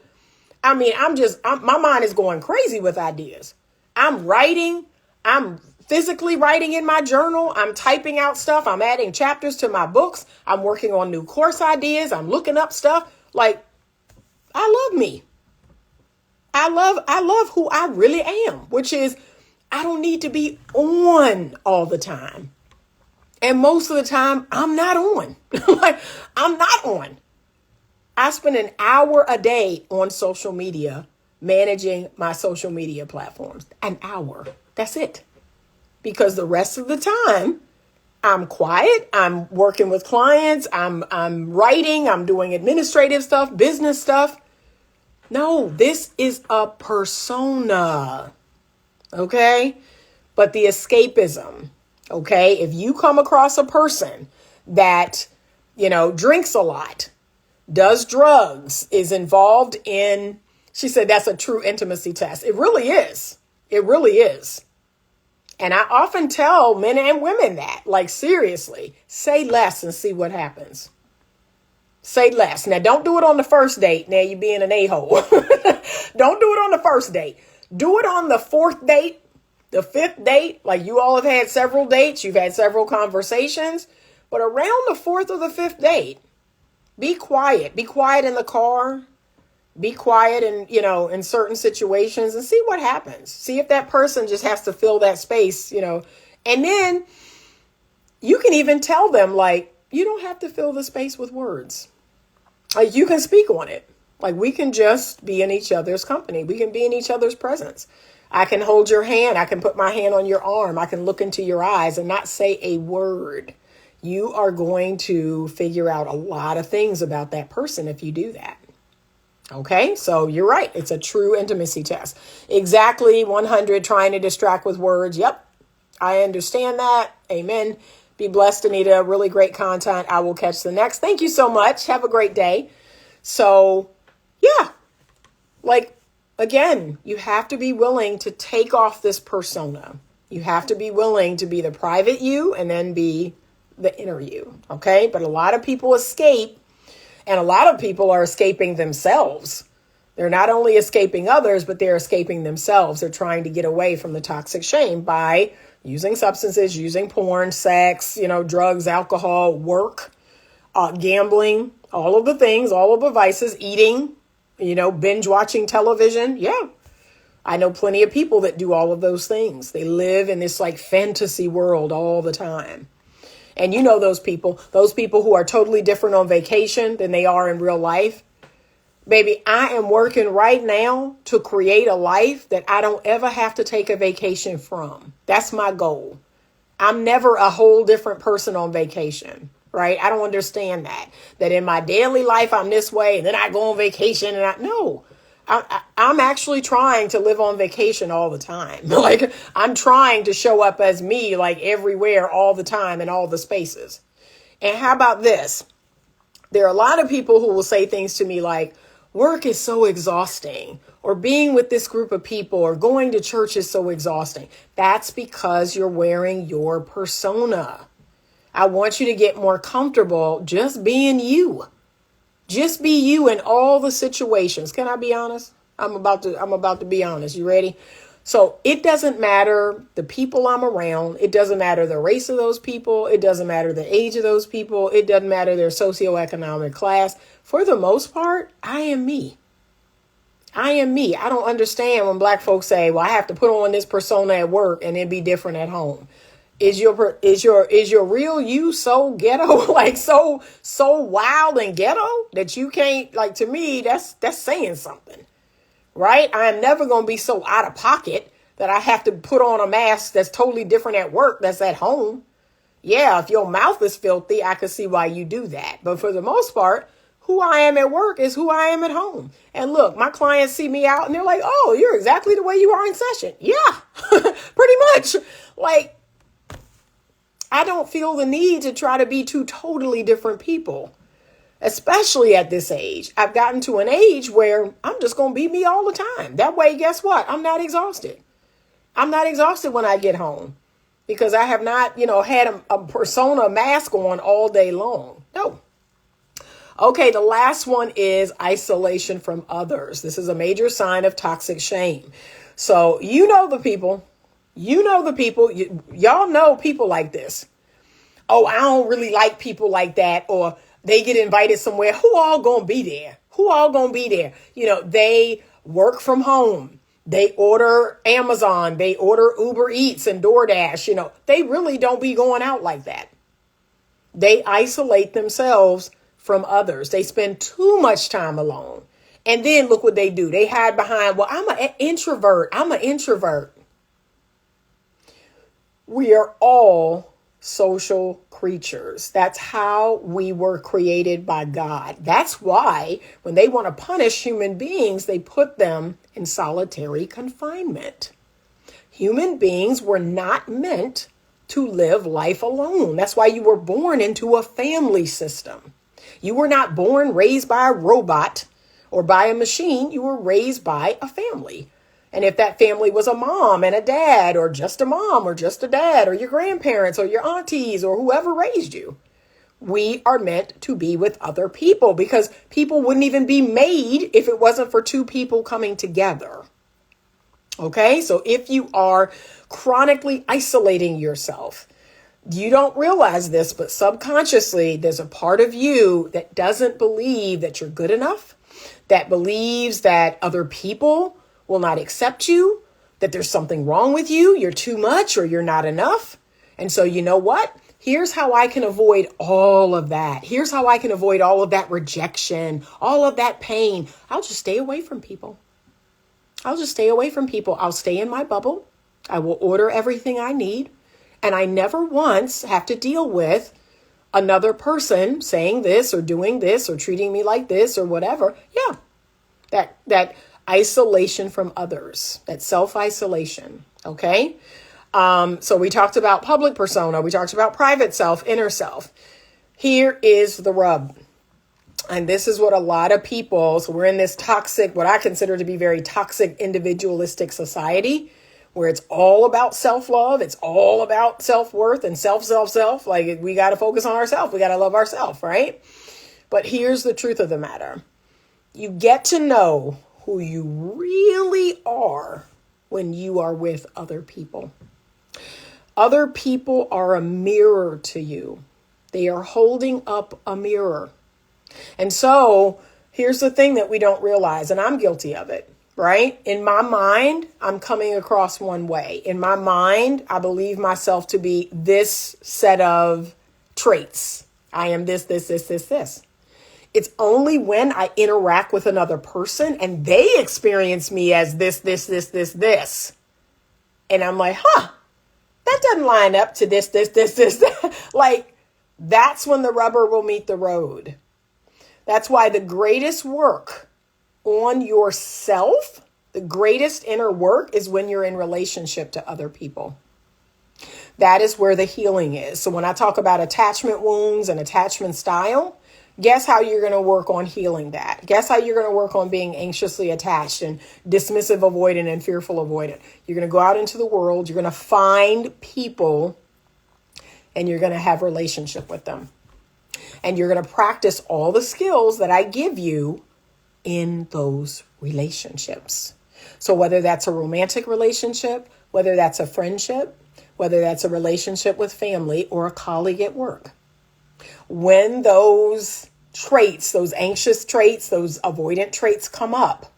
I mean, my mind is going crazy with ideas. I'm writing. I'm physically writing in my journal. I'm typing out stuff. I'm adding chapters to my books. I'm working on new course ideas. I'm looking up stuff. Like, I love me. I love who I really am, which is, I don't need to be on all the time. And most of the time, I'm not on. Like, I'm not on. I spend an hour a day on social media, managing my social media platforms. An hour. That's it. Because the rest of the time, I'm quiet. I'm working with clients. I'm writing. I'm doing administrative stuff, business stuff. No, this is a persona. Okay? But the escapism. Okay, if you come across a person that, drinks a lot, does drugs, is involved in, she said that's a true intimacy test. It really is. It really is. And I often tell men and women that, like, seriously, say less and see what happens. Say less. Now, don't do it on the first date. Now you're being an a-hole. Don't do it on the first date. Do it on the fourth date. The fifth date, like you all have had several dates, you've had several conversations, but around the fourth or the fifth date, be quiet. Be quiet in the car. Be quiet in certain situations and see what happens. See if that person just has to fill that space, and then you can even tell them, like, you don't have to fill the space with words. Like, you can speak on it. Like, we can just be in each other's company. We can be in each other's presence. I can hold your hand. I can put my hand on your arm. I can look into your eyes and not say a word. You are going to figure out a lot of things about that person if you do that. Okay, so you're right. It's a true intimacy test. Exactly 100 trying to distract with words. Yep, I understand that. Amen. Be blessed, Anita. Really great content. I will catch the next. Thank you so much. Have a great day. So, yeah, like, again, you have to be willing to take off this persona. You have to be willing to be the private you and then be the inner you. Okay. But a lot of people escape, and a lot of people are escaping themselves. They're not only escaping others, but they're escaping themselves. They're trying to get away from the toxic shame by using substances, using porn, sex, drugs, alcohol, work, gambling, all of the things, all of the vices, eating, binge watching television. Yeah. I know plenty of people that do all of those things. They live in this like fantasy world all the time. And those people who are totally different on vacation than they are in real life. Baby, I am working right now to create a life that I don't ever have to take a vacation from. That's my goal. I'm never a whole different person on vacation, right? I don't understand that in my daily life, I'm this way and then I go on vacation no, I'm actually trying to live on vacation all the time. Like I'm trying to show up as me, like everywhere, all the time in all the spaces. And how about this? There are a lot of people who will say things to me like, work is so exhausting, or being with this group of people or going to church is so exhausting. That's because you're wearing your persona. I want you to get more comfortable just being you. Just be you in all the situations. Can I be honest? I'm about to be honest. You ready? So it doesn't matter the people I'm around. It doesn't matter the race of those people. It doesn't matter the age of those people. It doesn't matter their socioeconomic class. For the most part, I am me. I am me. I don't understand when black folks say, well, I have to put on this persona at work and then be different at home. Is your real you so ghetto, like so wild and ghetto that you can't, like, to me, that's saying something. Right? I'm never going to be so out of pocket that I have to put on a mask that's totally different at work that's at home. Yeah, if your mouth is filthy, I can see why you do that. But for the most part, who I am at work is who I am at home. And look, my clients see me out and they're like, oh, you're exactly the way you are in session. Yeah, pretty much. Like, I don't feel the need to try to be two totally different people. Especially at this age. I've gotten to an age where I'm just going to be me all the time. That way, guess what? I'm not exhausted. I'm not exhausted when I get home because I have not, had a persona mask on all day long. No. Okay, the last one is isolation from others. This is a major sign of toxic shame. So the people. Y'all know people like this. Oh, I don't really like people like that. Or they get invited somewhere. Who all gonna be there? They work from home. They order Amazon. They order Uber Eats and DoorDash. They really don't be going out like that. They isolate themselves from others. They spend too much time alone. And then look what they do. They hide behind, well, I'm an introvert. We are all social creatures. That's how we were created by God. That's why when they want to punish human beings, they put them in solitary confinement. Human beings were not meant to live life alone. That's why you were born into a family system. You were not raised by a robot or by a machine. You were raised by a family. And if that family was a mom and a dad, or just a mom or just a dad, or your grandparents or your aunties or whoever raised you, we are meant to be with other people because people wouldn't even be made if it wasn't for two people coming together. Okay, so if you are chronically isolating yourself, you don't realize this, but subconsciously, there's a part of you that doesn't believe that you're good enough, that believes that other people will not accept you, that there's something wrong with you, you're too much or you're not enough. And so you know what? Here's how I can avoid all of that. Here's how I can avoid all of that rejection, all of that pain. I'll just stay away from people. I'll stay in my bubble. I will order everything I need. And I never once have to deal with another person saying this or doing this or treating me like this or whatever. Yeah, that isolation from others, that self-isolation. Okay. So we talked about public persona. We talked about private self, inner self. Here is the rub. And this is what a lot of people, so we're in this toxic, what I consider to be very toxic individualistic society, where it's all about self-love. It's all about self-worth and self. Like we got to focus on ourselves. We got to love ourselves, right? But here's the truth of the matter. You get to know who you really are when you are with other people. Other people are a mirror to you. They are holding up a mirror. And so here's the thing that we don't realize, and I'm guilty of it, right? In my mind, I'm coming across one way. In my mind, I believe myself to be this set of traits. I am this. It's only when I interact with another person and they experience me as this. And I'm like, that doesn't line up to this. Like, that's when the rubber will meet the road. That's why the greatest work on yourself, the greatest inner work, is when you're in relationship to other people. That is where the healing is. So when I talk about attachment wounds and attachment style, guess how you're going to work on healing that? Guess how you're going to work on being anxiously attached and dismissive avoidant and fearful avoidant? You're going to go out into the world. You're going to find people and you're going to have relationship with them. And you're going to practice all the skills that I give you in those relationships. So whether that's a romantic relationship, whether that's a friendship, whether that's a relationship with family or a colleague at work, when those traits, those anxious traits, those avoidant traits come up,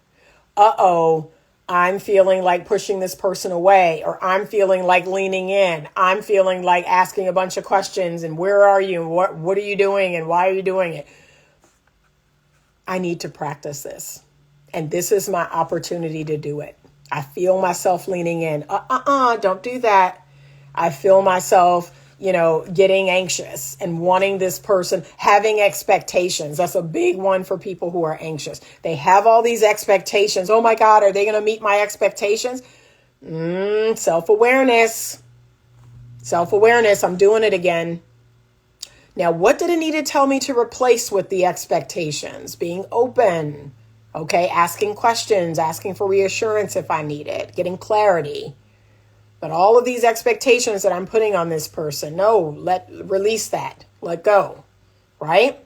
I'm feeling like pushing this person away, or I'm feeling like leaning in. I'm feeling like asking a bunch of questions and where are you? What are you doing? And why are you doing it? I need to practice this. And this is my opportunity to do it. I feel myself leaning in. Don't do that. I feel myself, getting anxious and wanting this person, having expectations. That's a big one for people who are anxious. They have all these expectations. Oh my God, are they going to meet my expectations? Self-awareness. Self-awareness. I'm doing it again. Now, what did Anita tell me to replace with the expectations? Being open. Okay, asking questions, asking for reassurance if I need it, getting clarity. But all of these expectations that I'm putting on this person, release that, let go, right?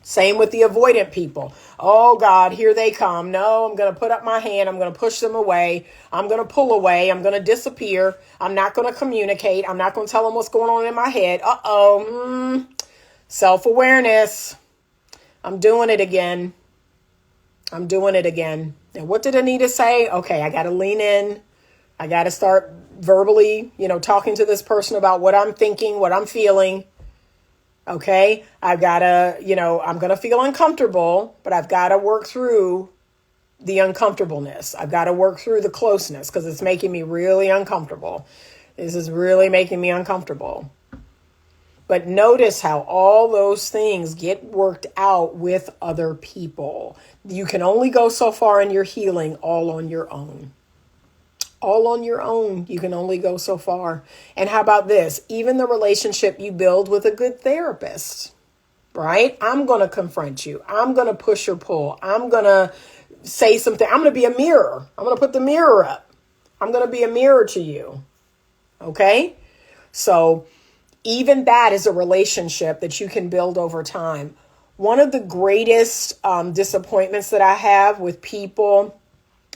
Same with the avoidant people. Oh God, here they come. No, I'm going to put up my hand. I'm going to push them away. I'm going to pull away. I'm going to disappear. I'm not going to communicate. I'm not going to tell them what's going on in my head. Self-awareness. I'm doing it again. And what did Anita say? Okay, I got to lean in. I got to start verbally, talking to this person about what I'm thinking, what I'm feeling. Okay, I've got to, I'm going to feel uncomfortable, but I've got to work through the uncomfortableness. I've got to work through the closeness because it's making me really uncomfortable. This is really making me uncomfortable. But notice how all those things get worked out with other people. You can only go so far in your healing all on your own. All on your own. You can only go so far. And how about this? Even the relationship you build with a good therapist, right? I'm going to confront you. I'm going to push or pull. I'm going to say something. I'm going to be a mirror. I'm going to put the mirror up. I'm going to be a mirror to you. Okay? So even that is a relationship that you can build over time. One of the greatest disappointments that I have with people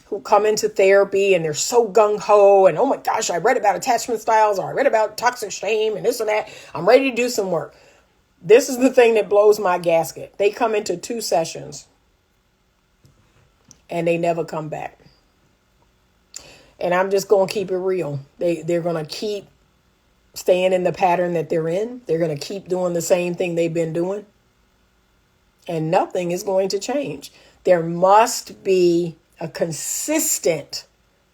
who come into therapy and they're so gung-ho and, oh my gosh, I read about attachment styles, or I read about toxic shame and this and that. I'm ready to do some work. This is the thing that blows my gasket. They come into 2 sessions and they never come back. And I'm just going to keep it real. They're going to keep staying in the pattern that they're in. They're going to keep doing the same thing they've been doing. And nothing is going to change. There must be a consistent,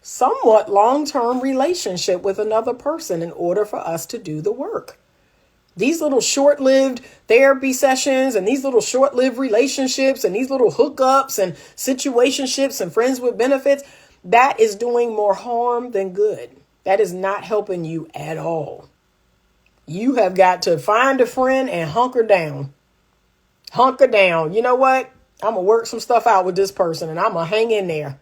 somewhat long-term relationship with another person in order for us to do the work. These little short-lived therapy sessions and these little short-lived relationships and these little hookups and situationships and friends with benefits, that is doing more harm than good. That is not helping you at all. You have got to find a friend and hunker down. Hunker down. You know what? I'm going to work some stuff out with this person and I'm going to hang in there.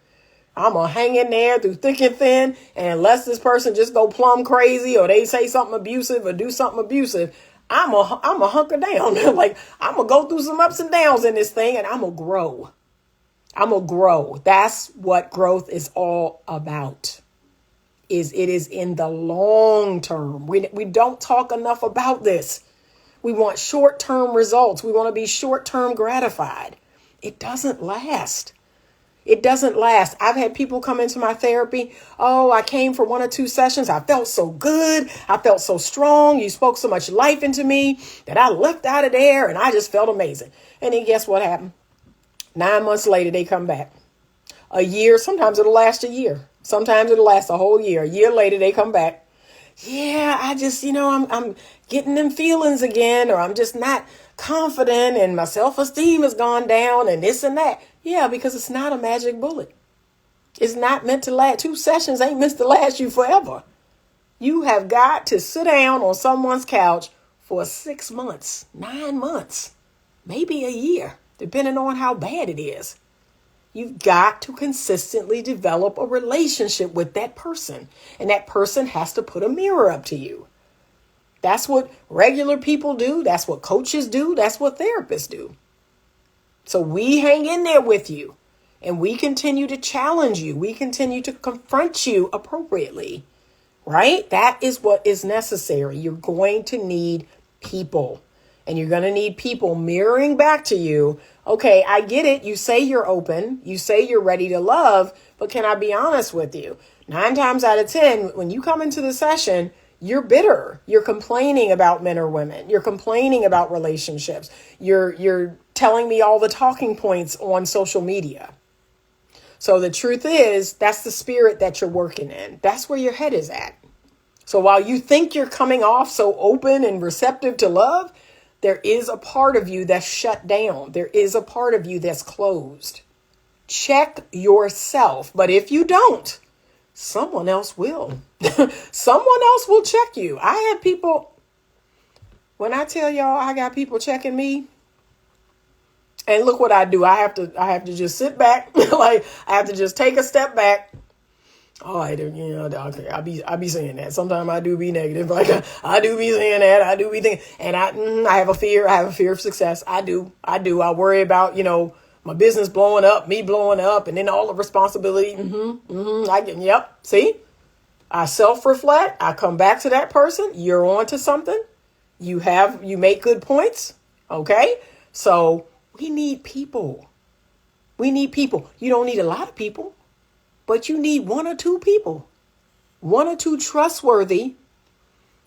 I'm going to hang in there through thick and thin. And unless this person just go plumb crazy or they say something abusive or do something abusive, I'm a hunker down. Like, I'm going to go through some ups and downs in this thing and I'm going to grow. I'm going to grow. That's what growth is all about. It is in the long term. We don't talk enough about this. We want short-term results. We want to be short-term gratified. It doesn't last. It doesn't last. I've had people come into my therapy. Oh, I came for 1 or 2 sessions. I felt so good. I felt so strong. You spoke so much life into me that I left out of there and I just felt amazing. And then guess what happened? 9 months later, they come back. A year, sometimes it'll last a year. Sometimes it'll last a whole year. A year later, they come back. Yeah, I just, I'm getting them feelings again, or I'm just not confident and my self-esteem has gone down and this and that. Yeah, because it's not a magic bullet. It's not meant to last. 2 sessions ain't meant to last you forever. You have got to sit down on someone's couch for 6 months, 9 months, maybe a year, depending on how bad it is. You've got to consistently develop a relationship with that person. And that person has to put a mirror up to you. That's what regular people do. That's what coaches do. That's what therapists do. So we hang in there with you and we continue to challenge you. We continue to confront you appropriately, right? That is what is necessary. You're going to need people, and you're going to need people mirroring back to you. Okay, I get it. You say you're open. You say you're ready to love. But can I be honest with you? 9 times out of 10, when you come into the session, you're bitter. You're complaining about men or women. You're complaining about relationships. You're telling me all the talking points on social media. So the truth is, that's the spirit that you're working in. That's where your head is at. So while you think you're coming off so open and receptive to love, there is a part of you that's shut down. There is a part of you that's closed. Check yourself. But if you don't, someone else will. Someone else will check you. I have people, when I tell y'all I got people checking me, and look what I do. I have to just sit back. Like, I have to just take a step back. Oh, okay. I be saying that. Sometimes I do be negative. Like, I do be saying that. I do be thinking, and I have a fear. I have a fear of success. I do. I worry about, my business blowing up, me blowing up, and then all the responsibility. Yep. See, I self-reflect. I come back to that person. You're on to something. You make good points. Okay. So we need people. We need people. You don't need a lot of people, but you need 1 or 2 people, 1 or 2 trustworthy,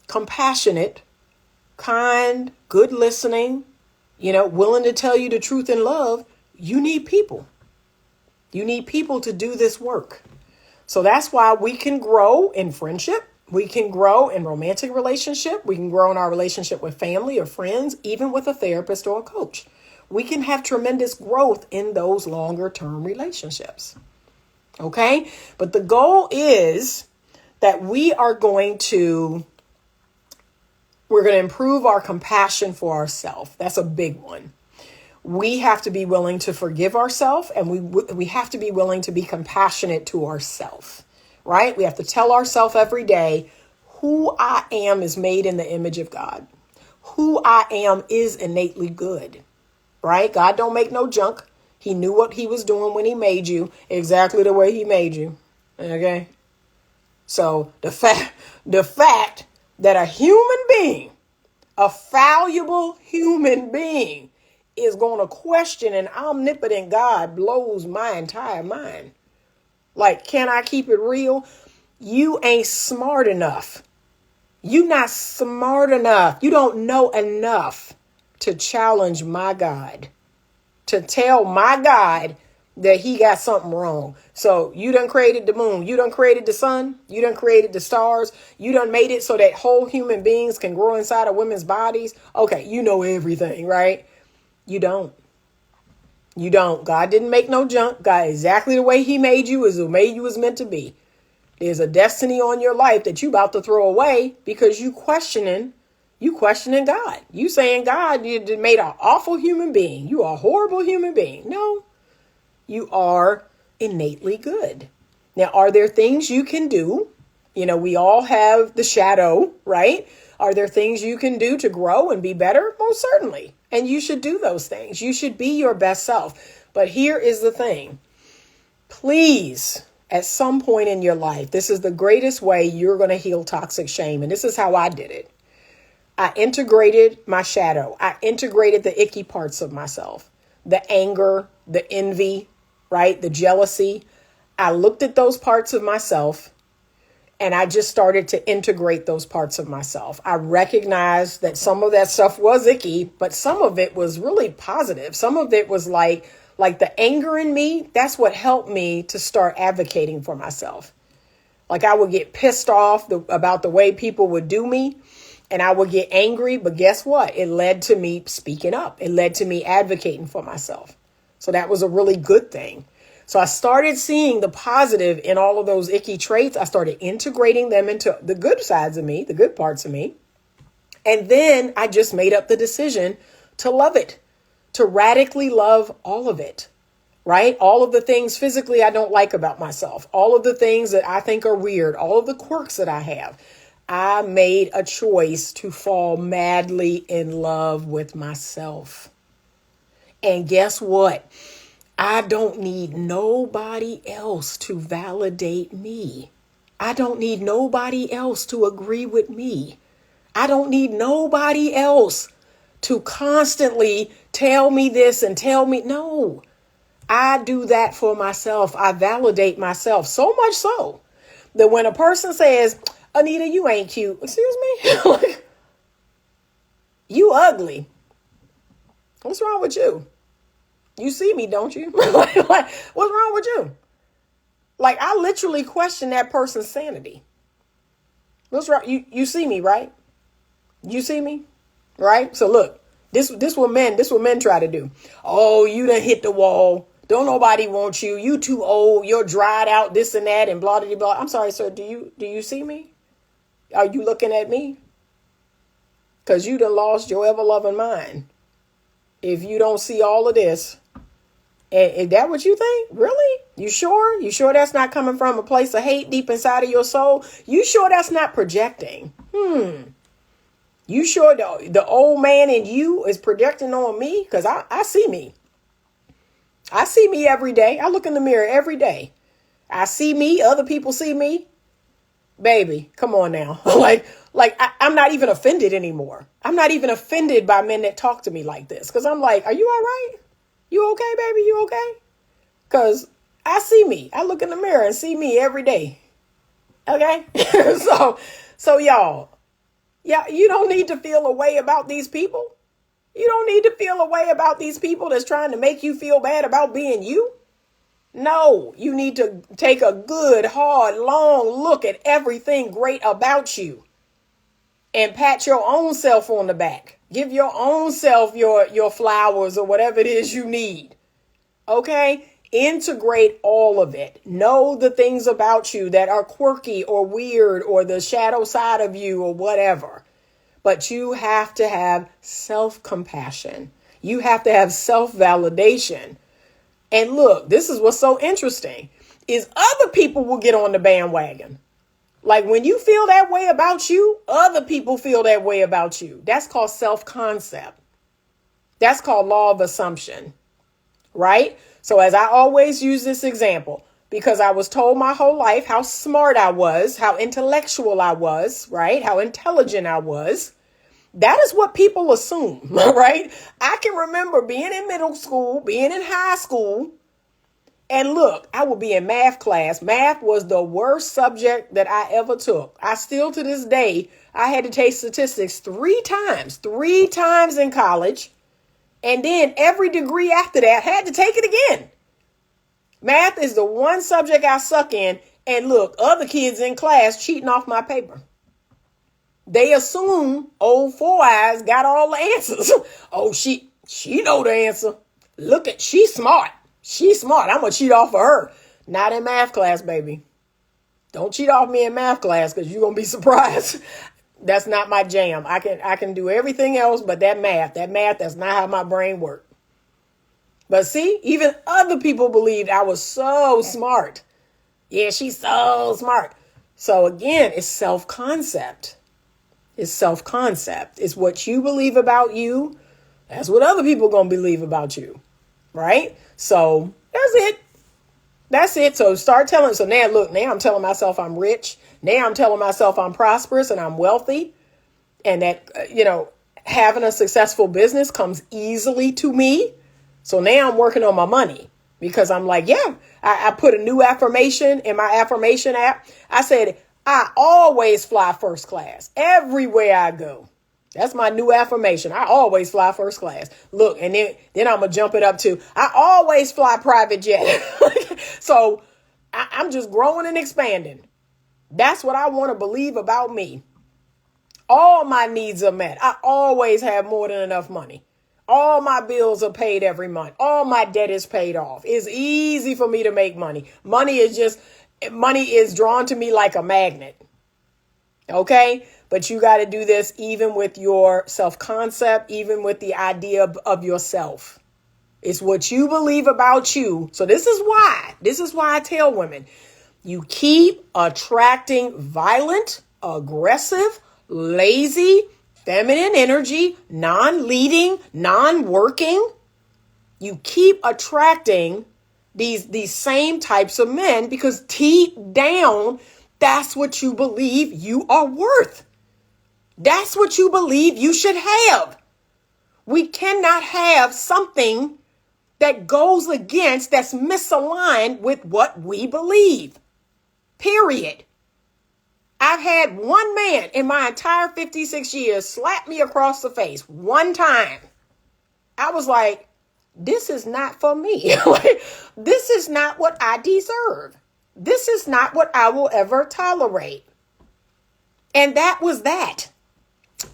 compassionate, kind, good listening, willing to tell you the truth in love. You need people. You need people to do this work. So that's why we can grow in friendship. We can grow in romantic relationship. We can grow in our relationship with family or friends, even with a therapist or a coach. We can have tremendous growth in those longer term relationships. Okay. But the goal is that we're going to improve our compassion for ourselves. That's a big one. We have to be willing to forgive ourselves, and we have to be willing to be compassionate to ourselves, right? We have to tell ourselves every day, who I am is made in the image of God. Who I am is innately good, right? God don't make no junk. He knew what he was doing when he made you exactly the way he made you. Okay. So the fact that a human being, a fallible human being, is going to question an omnipotent God blows my entire mind. Like, can I keep it real? You ain't smart enough. You not smart enough. You don't know enough to challenge my God, to tell my God that he got something wrong. So you done created the moon. You done created the sun. You done created the stars. You done made it so that whole human beings can grow inside of women's bodies. Okay, you know everything, right? You don't. You don't. God didn't make no junk. God, exactly the way he made you is the way you was meant to be. There's a destiny on your life that you about to throw away because you questioning God. You saying, God, you made an awful human being. You are a horrible human being. No, you are innately good. Now, are there things you can do? We all have the shadow, right? Are there things you can do to grow and be better? Most certainly. And you should do those things. You should be your best self. But here is the thing. Please, at some point in your life, this is the greatest way you're going to heal toxic shame. And this is how I did it. I integrated my shadow. I integrated the icky parts of myself, the anger, the envy, right? The jealousy. I looked at those parts of myself and I just started to integrate those parts of myself. I recognized that some of that stuff was icky, but some of it was really positive. Some of it was like the anger in me. That's what helped me to start advocating for myself. Like I would get pissed off about the way people would do me and I would get angry. But guess what? It led to me speaking up. It led to me advocating for myself. So that was a really good thing. So I started seeing the positive in all of those icky traits. I started integrating them into the good sides of me, the good parts of me. And then I just made up the decision to love it, to radically love all of it, right? All of the things physically I don't like about myself, all of the things that I think are weird, all of the quirks that I have. I made a choice to fall madly in love with myself. And guess what? I don't need nobody else to validate me. I don't need nobody else to agree with me. I don't need nobody else to constantly tell me this and tell me. No, I do that for myself. I validate myself so much so that when a person says, Anita, you ain't cute. Excuse me? Like, you ugly. What's wrong with you? You see me, don't you? Like, what's wrong with you? Like, I literally question that person's sanity. What's wrong? You see me, right? You see me, right? So look, this what men try to do. Oh, you done hit the wall. Don't nobody want you. You too old. You're dried out. This and that and blah blah blah. I'm sorry, sir. Do you see me? Are you looking at me? Because you done lost your ever loving mind. If you don't see all of this. And is that what you think? Really? You sure? You sure that's not coming from a place of hate deep inside of your soul? You sure that's not projecting? You sure the old man in you is projecting on me? Because I see me. I see me every day. I look in the mirror every day. I see me. Other people see me. Baby, come on now. I'm not even offended anymore. I'm not even offended by men that talk to me like this. Because I'm like, are you all right? You okay, baby? You okay? Because I see me. I look in the mirror and see me every day. Okay? So y'all, yeah, you don't need to feel a way about these people. You don't need to feel a way about these people that's trying to make you feel bad about being you. No, you need to take a good, hard, long look at everything great about you and pat your own self on the back. Give your own self your flowers or whatever it is you need. Okay? Integrate all of it. Know the things about you that are quirky or weird or the shadow side of you or whatever. But you have to have self-compassion. You have to have self-validation. And look, this is what's so interesting is other people will get on the bandwagon. Like when you feel that way about you, other people feel that way about you. That's called self-concept. That's called law of assumption, right? So as I always use this example, because I was told my whole life how smart I was, how intellectual I was, right? How intelligent I was. That is what people assume, right? I can remember being in middle school, being in high school. And look, I would be in math class. Math was the worst subject that I ever took. I still to this day, I had to take statistics three times in college. And then every degree after that, had to take it again. Math is the one subject I suck in. And look, other kids in class cheating off my paper. They assume old Four Eyes got all the answers. Oh, she know the answer. Look at, she's smart. She's smart. I'm going to cheat off of her. Not in math class, baby. Don't cheat off me in math class because you're going to be surprised. That's not my jam. I can do everything else, but that math, that's not how my brain works. But see, even other people believed I was so smart. Yeah, she's so smart. So again, it's self-concept. It's self-concept. It's what you believe about you. That's what other people are going to believe about you. Right? So that's it. So start telling. So now look, now I'm telling myself I'm rich. Now I'm telling myself I'm prosperous and I'm wealthy. And that, having a successful business comes easily to me. So now I'm working on my money. because I'm like, yeah, I put a new affirmation in my affirmation app. I said, I always fly first class everywhere I go. That's my new affirmation. I always fly first class. Look, and then I'm going to jump it up to, I always fly private jet. So I'm just growing and expanding. That's what I want to believe about me. All my needs are met. I always have more than enough money. All my bills are paid every month. All my debt is paid off. It's easy for me to make money. Money is drawn to me like a magnet. Okay? But you got to do this even with your self-concept, even with the idea of yourself. It's what you believe about you. So this is why I tell women, you keep attracting violent, aggressive, lazy, feminine energy, non-leading, non-working. You keep attracting these same types of men because deep down, that's what you believe you are worth. That's what you believe you should have. We cannot have something that goes against, that's misaligned with what we believe. Period. I've had one man in my entire 56 years slap me across the face one time. I was like, this is not for me. This is not what I deserve. This is not what I will ever tolerate. And that was that.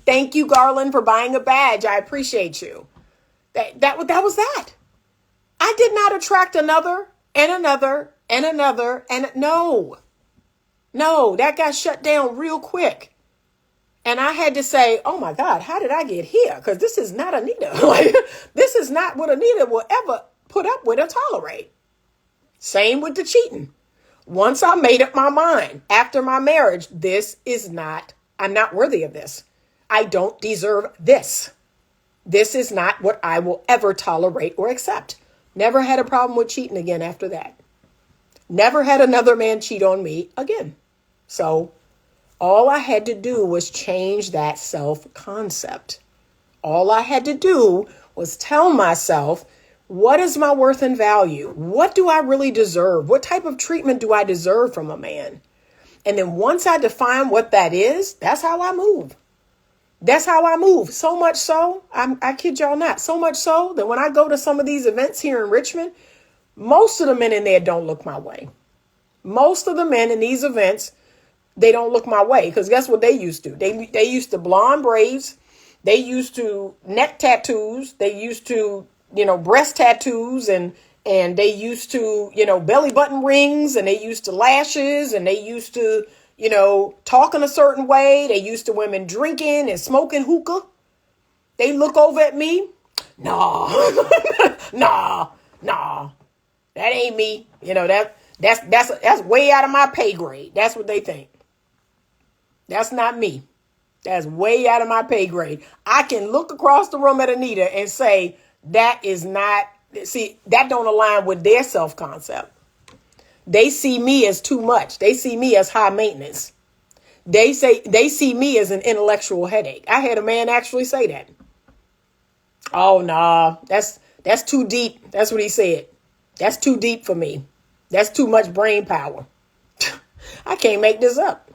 Thank you, Garland, for buying a badge. I appreciate you. That was that. I did not attract another and another and another. And no, that got shut down real quick. And I had to say, oh my God, how did I get here? Because this is not Anita. This is not what Anita will ever put up with or tolerate. Same with the cheating. Once I made up my mind after my marriage, I'm not worthy of this. I don't deserve this. This is not what I will ever tolerate or accept. Never had a problem with cheating again after that. Never had another man cheat on me again. So all I had to do was change that self-concept. All I had to do was tell myself, what is my worth and value? What do I really deserve? What type of treatment do I deserve from a man? And then once I define what that is, that's how I move. That's how I move. So much so, I kid y'all not, so much so that when I go to some of these events here in Richmond, most of the men in there don't look my way. Most of the men in these events, they don't look my way because guess what they used to? They used to blonde braids. They used to neck tattoos. They used to, breast tattoos and they used to, belly button rings and they used to lashes and they used to, talking a certain way. They used to women drinking and smoking hookah. They look over at me. Nah, nah, that ain't me. That's way out of my pay grade. That's what they think. That's not me. That's way out of my pay grade. I can look across the room at Anita and say, that don't align with their self-concept. They see me as too much. They see me as high maintenance. They see me as an intellectual headache. I had a man actually say that. Oh, nah, that's too deep. That's what he said. That's too deep for me. That's too much brain power. I can't make this up.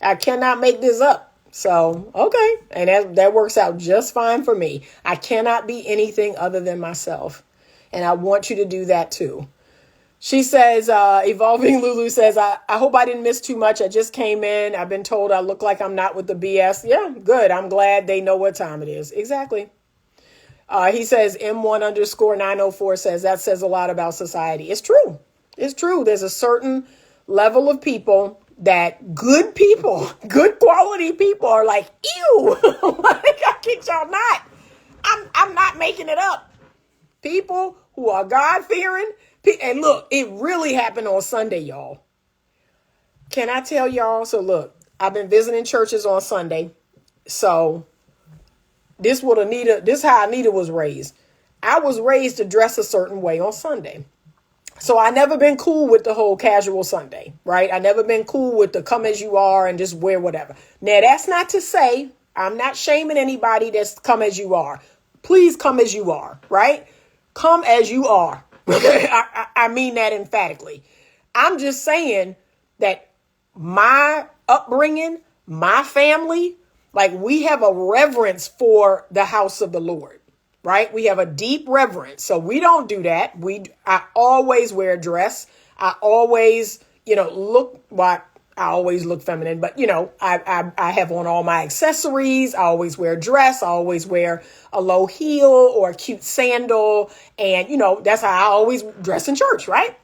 I cannot make this up. So, okay. And that works out just fine for me. I cannot be anything other than myself. And I want you to do that too. She says, Evolving Lulu says, I hope I didn't miss too much. I just came in. I've been told I look like I'm not with the BS. Yeah, good. I'm glad they know what time it is. Exactly. He says, M1_904 says, that says a lot about society. It's true. It's true. There's a certain level of people that good quality people are like, ew, like, I kid y'all not. I'm not making it up. People who are God-fearing. And look, it really happened on Sunday, y'all. Can I tell y'all? So look, I've been visiting churches on Sunday. So this is how Anita was raised. I was raised to dress a certain way on Sunday. So I never been cool with the whole casual Sunday, right? I never been cool with the come as you are and just wear whatever. Now, that's not to say I'm not shaming anybody that's come as you are. Please come as you are, right? Come as you are. I mean that emphatically. I'm just saying that my upbringing, my family, like we have a reverence for the house of the Lord, right? We have a deep reverence. So we don't do that. I always wear a dress. I always, I always look feminine, but I have on all my accessories. I always wear a dress. I always wear a low heel or a cute sandal. And, that's how I always dress in church, right?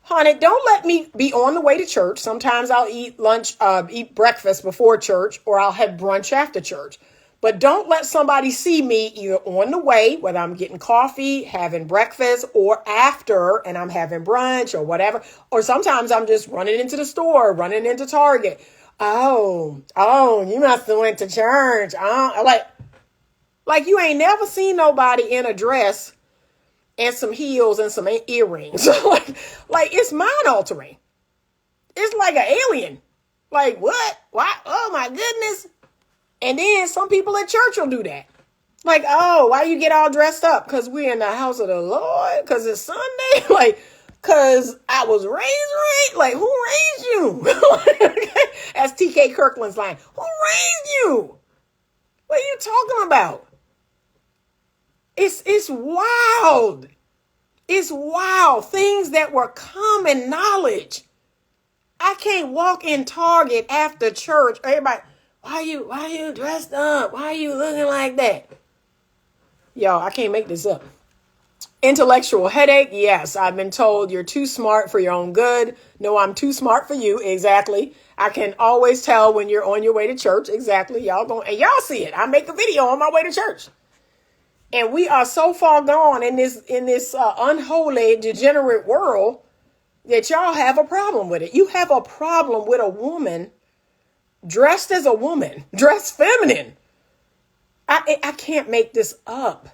Honey, don't let me be on the way to church. Sometimes I'll eat breakfast before church, or I'll have brunch after church. But don't let somebody see me either on the way, whether I'm getting coffee, having breakfast, or after, and I'm having brunch or whatever. Or sometimes I'm just running into the store, running into Target. Oh, you must have went to church. Like you ain't never seen nobody in a dress and some heels and some earrings. like it's mind altering. It's like an alien. Like what? Why? Oh my goodness. And then some people at church will do that. Like, oh, why you get all dressed up? Because we're in the house of the Lord? Because it's Sunday? Like, because I was raised right? Like, who raised you? That's TK Kirkland's line. Who raised you? What are you talking about? It's wild. It's wild. Things that were common knowledge. I can't walk in Target after church. Everybody, why you dressed up? Why are you looking like that? Y'all, I can't make this up. Intellectual headache. Yes, I've been told you're too smart for your own good. No, I'm too smart for you. Exactly. I can always tell when you're on your way to church. Exactly. Y'all see it. I make a video on my way to church. And we are so far gone in this unholy, degenerate world that y'all have a problem with it. You have a problem with a woman dressed as a woman, dressed feminine. I can't make this up.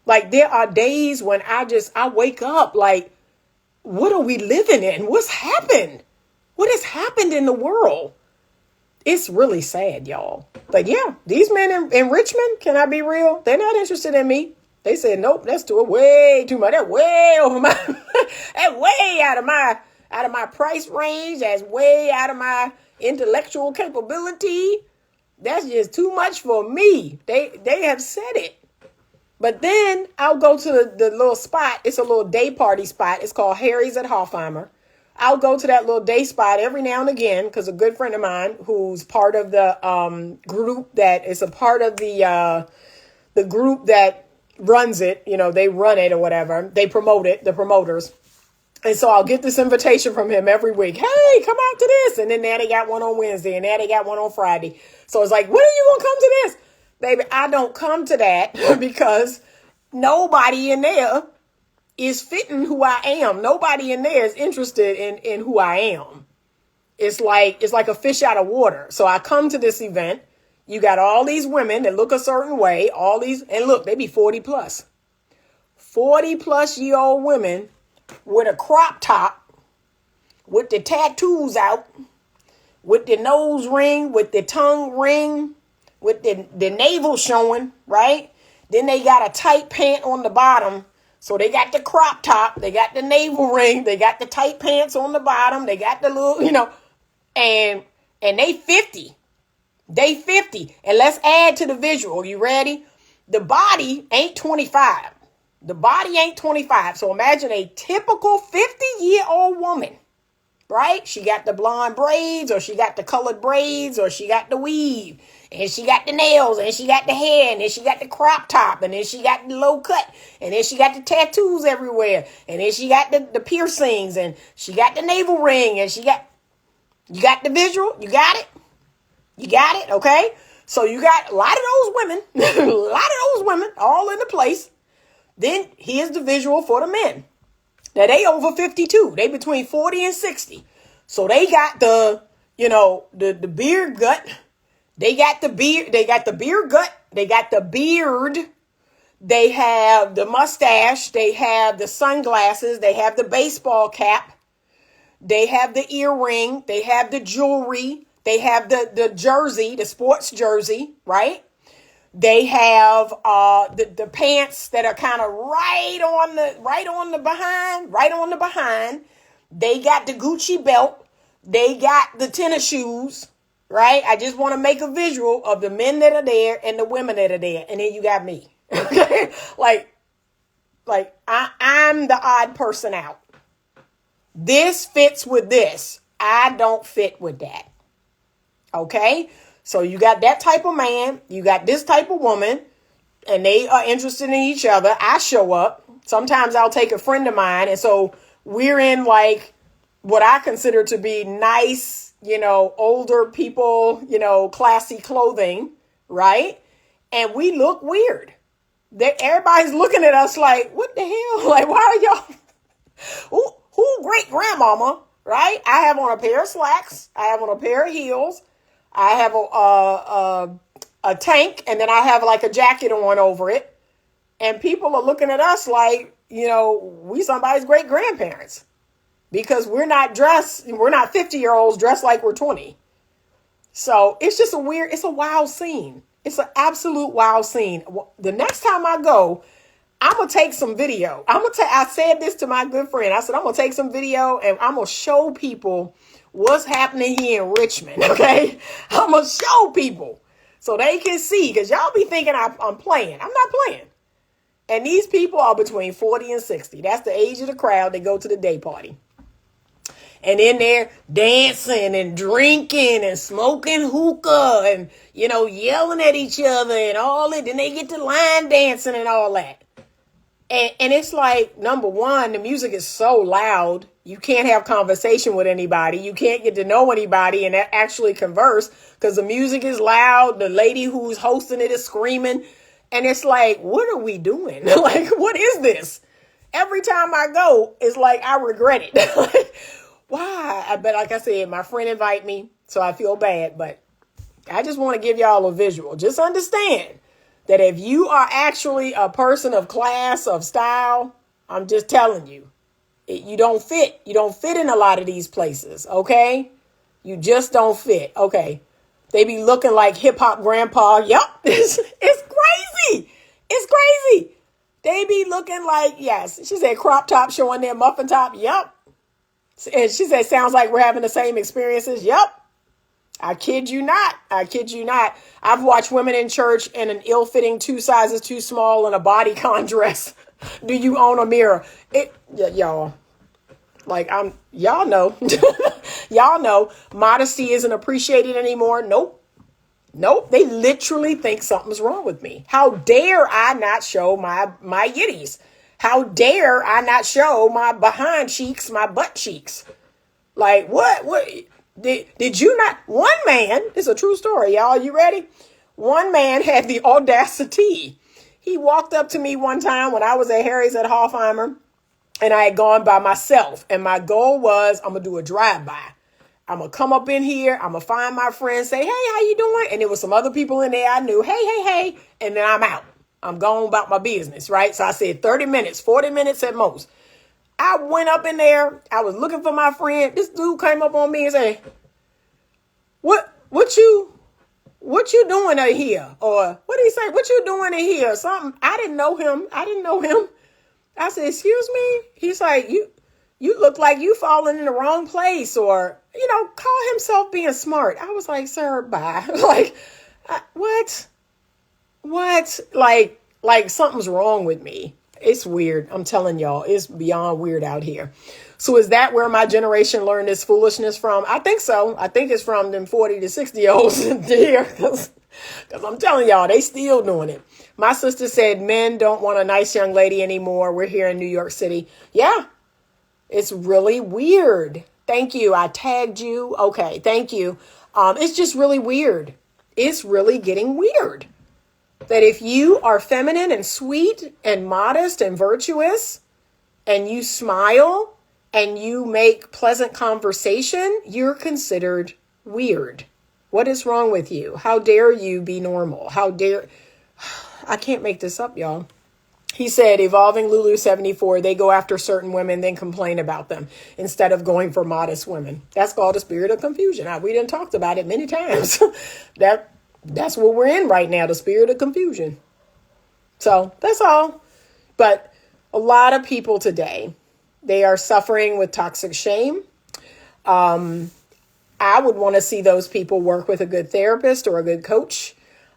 Like there are days when I wake up like, what are we living in? What's happened? What has happened in the world? It's really sad, y'all. But yeah, these men in Richmond, can I be real? They're not interested in me. They said, nope, that's way too much. That's way over my, that's way out of my price range. That's way out of my intellectual capability. That's just too much for me. They have said it. But then I'll go to the little spot. It's a little day party spot. It's called Harry's at Hoffheimer. I'll go to that little day spot every now and again because a good friend of mine who's part of the group that is a part of the group that runs it, they run it or whatever. They promote it, the promoters. And so I'll get this invitation from him every week. Hey, come out to this. And then now they got one on Wednesday and now they got one on Friday. So it's like, when are you going to come to this? Baby, I don't come to that because nobody in there is fitting who I am. Nobody in there is interested in who I am. It's like a fish out of water. So I come to this event. You got all these women that look a certain way, and look, they be 40 plus. 40 plus year old women with a crop top, with the tattoos out, with the nose ring, with the tongue ring, with the navel showing, right? Then they got a tight pant on the bottom. So they got the crop top, they got the navel ring, they got the tight pants on the bottom, they got the little, and they 50. They 50. And let's add to the visual. You ready? The body ain't 25. The body ain't 25. So imagine a typical 50-year-old woman, right? She got the blonde braids, or she got the colored braids, or she got the weave, and she got the nails, and she got the hair, and then she got the crop top, and then she got the low cut, and then she got the tattoos everywhere, and then she got the piercings, and she got the navel ring, and you got the visual? You got it? You got it? Okay. So you got a lot of those women, all in the place. Then here's the visual for the men. Now they over 52. They between 40 and 60. So they got the beard gut. They got the beard. They got the beard gut. They got the beard. They have the mustache. They have the sunglasses. They have the baseball cap. They have the earring. They have the jewelry. They have the jersey, the sports jersey, right? They have the pants that are kind of right on the behind. They got the Gucci belt. They got the tennis shoes, right? I just want to make a visual of the men that are there and the women that are there. And then you got me. Okay? Like I'm the odd person out. This fits with this. I don't fit with that. Okay? So you got that type of man. You got this type of woman. And they are interested in each other. I show up. Sometimes I'll take a friend of mine. And so we're in like what I consider to be nice, older people, classy clothing, right? And we look weird. Everybody's looking at us like, what the hell? Like, why are y'all? Who great grandmama, right? I have on a pair of slacks. I have on a pair of heels. I have a tank, and then I have like a jacket on over it. And people are looking at us like, we somebody's great grandparents. Because we're not 50-year-olds dressed like we're 20. So it's just it's a wild scene. It's an absolute wild scene. The next time I go, I'm going to take some video. I said this to my good friend. I said, I'm going to take some video and I'm going to show people what's happening here in Richmond. Okay. I'm going to show people so they can see, because y'all be thinking I'm playing. I'm not playing. And these people are between 40 and 60. That's the age of the crowd that go to the day party. And in there dancing and drinking and smoking hookah and, yelling at each other and all that. Then they get to line dancing and all that. And it's like, number one, the music is so loud. You can't have conversation with anybody. You can't get to know anybody and actually converse because the music is loud. The lady who's hosting it is screaming. And it's like, what are we doing? Like, what is this? Every time I go, it's like I regret it. Why? But like I said, my friend invited me, so I feel bad. But I just want to give y'all a visual. Just understand that if you are actually a person of class, of style, I'm just telling you, you don't fit. You don't fit in a lot of these places, okay? You just don't fit. Okay. They be looking like hip hop grandpa. Yep. It's crazy. It's crazy. They be looking like, yes. She said crop top showing their muffin top. Yep. And she said, sounds like we're having the same experiences. Yep. I kid you not. I kid you not. I've watched women in church in an ill-fitting 2 sizes too small and a bodycon dress. Do you own a mirror? Y'all. Like y'all know. Y'all know modesty isn't appreciated anymore. Nope. They literally think something's wrong with me. How dare I not show my yitties? How dare I not show my behind cheeks, my butt cheeks? Like, what did you not? One man, this is a true story, y'all. You ready? One man had the audacity. He walked up to me one time when I was at Harry's at Hoffheimer and I had gone by myself. And my goal was, I'm going to do a drive-by. I'm going to come up in here. I'm going to find my friend, say, hey, how you doing? And there was some other people in there I knew. Hey. And then I'm out. I'm going about my business, right? So I said 30 minutes, 40 minutes at most. I went up in there. I was looking for my friend. This dude came up on me and said, what you doing in here? Or what did he say? What you doing in here? Something. I didn't know him. I said, excuse me? He's like, you look like you falling in the wrong place, or, call himself being smart. I was like, sir, bye. Like, what? Like something's wrong with me. It's weird. I'm telling y'all, it's beyond weird out here. So is that where my generation learned this foolishness from? I think so. I think it's from them 40 to 60-year-olds here. Because I'm telling y'all, they still doing it. My sister said men don't want a nice young lady anymore. We're here in New York City. Yeah, it's really weird. Thank you. I tagged you. Okay, thank you. It's just really weird. It's really getting weird. That if you are feminine and sweet and modest and virtuous and you smile and you make pleasant conversation, you're considered weird. What is wrong with you? How dare you be normal? I can't make this up, y'all. He said, evolving Lulu 74, they go after certain women, then complain about them instead of going for modest women. That's called a spirit of confusion. We done talked about it many times. That's what we're in right now, the spirit of confusion. So that's all. But a lot of people today, they are suffering with toxic shame. I would want to see those people work with a good therapist or a good coach.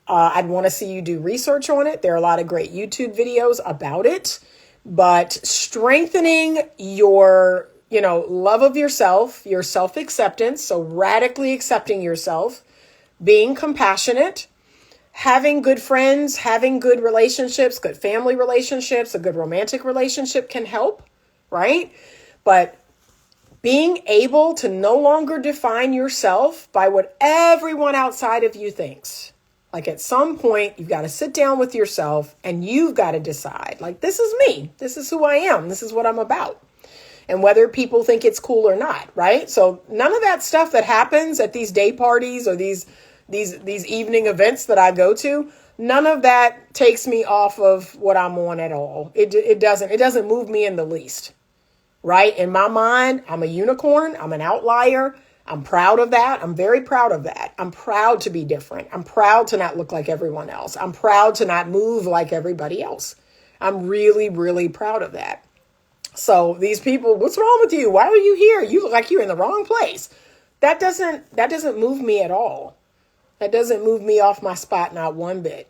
I'd want to see you do research on it. There are a lot of great YouTube videos about it. But strengthening your, love of yourself, your self-acceptance, so radically accepting yourself, being compassionate, having good friends, having good relationships, good family relationships, a good romantic relationship can help, right? But being able to no longer define yourself by what everyone outside of you thinks. Like at some point, you've got to sit down with yourself and you've got to decide, like, this is me. This is who I am. This is what I'm about. And whether people think it's cool or not, right? So none of that stuff that happens at these day parties or these evening events that I go to, none of that takes me off of what I'm on at all. It doesn't move me in the least. Right? In my mind, I'm a unicorn. I'm an outlier. I'm proud of that. I'm very proud of that. I'm proud to be different. I'm proud to not look like everyone else. I'm proud to not move like everybody else. I'm really, really proud of that. So these people, what's wrong with you? Why are you here? You look like you're in the wrong place. That doesn't move me at all. That doesn't move me off my spot, not one bit.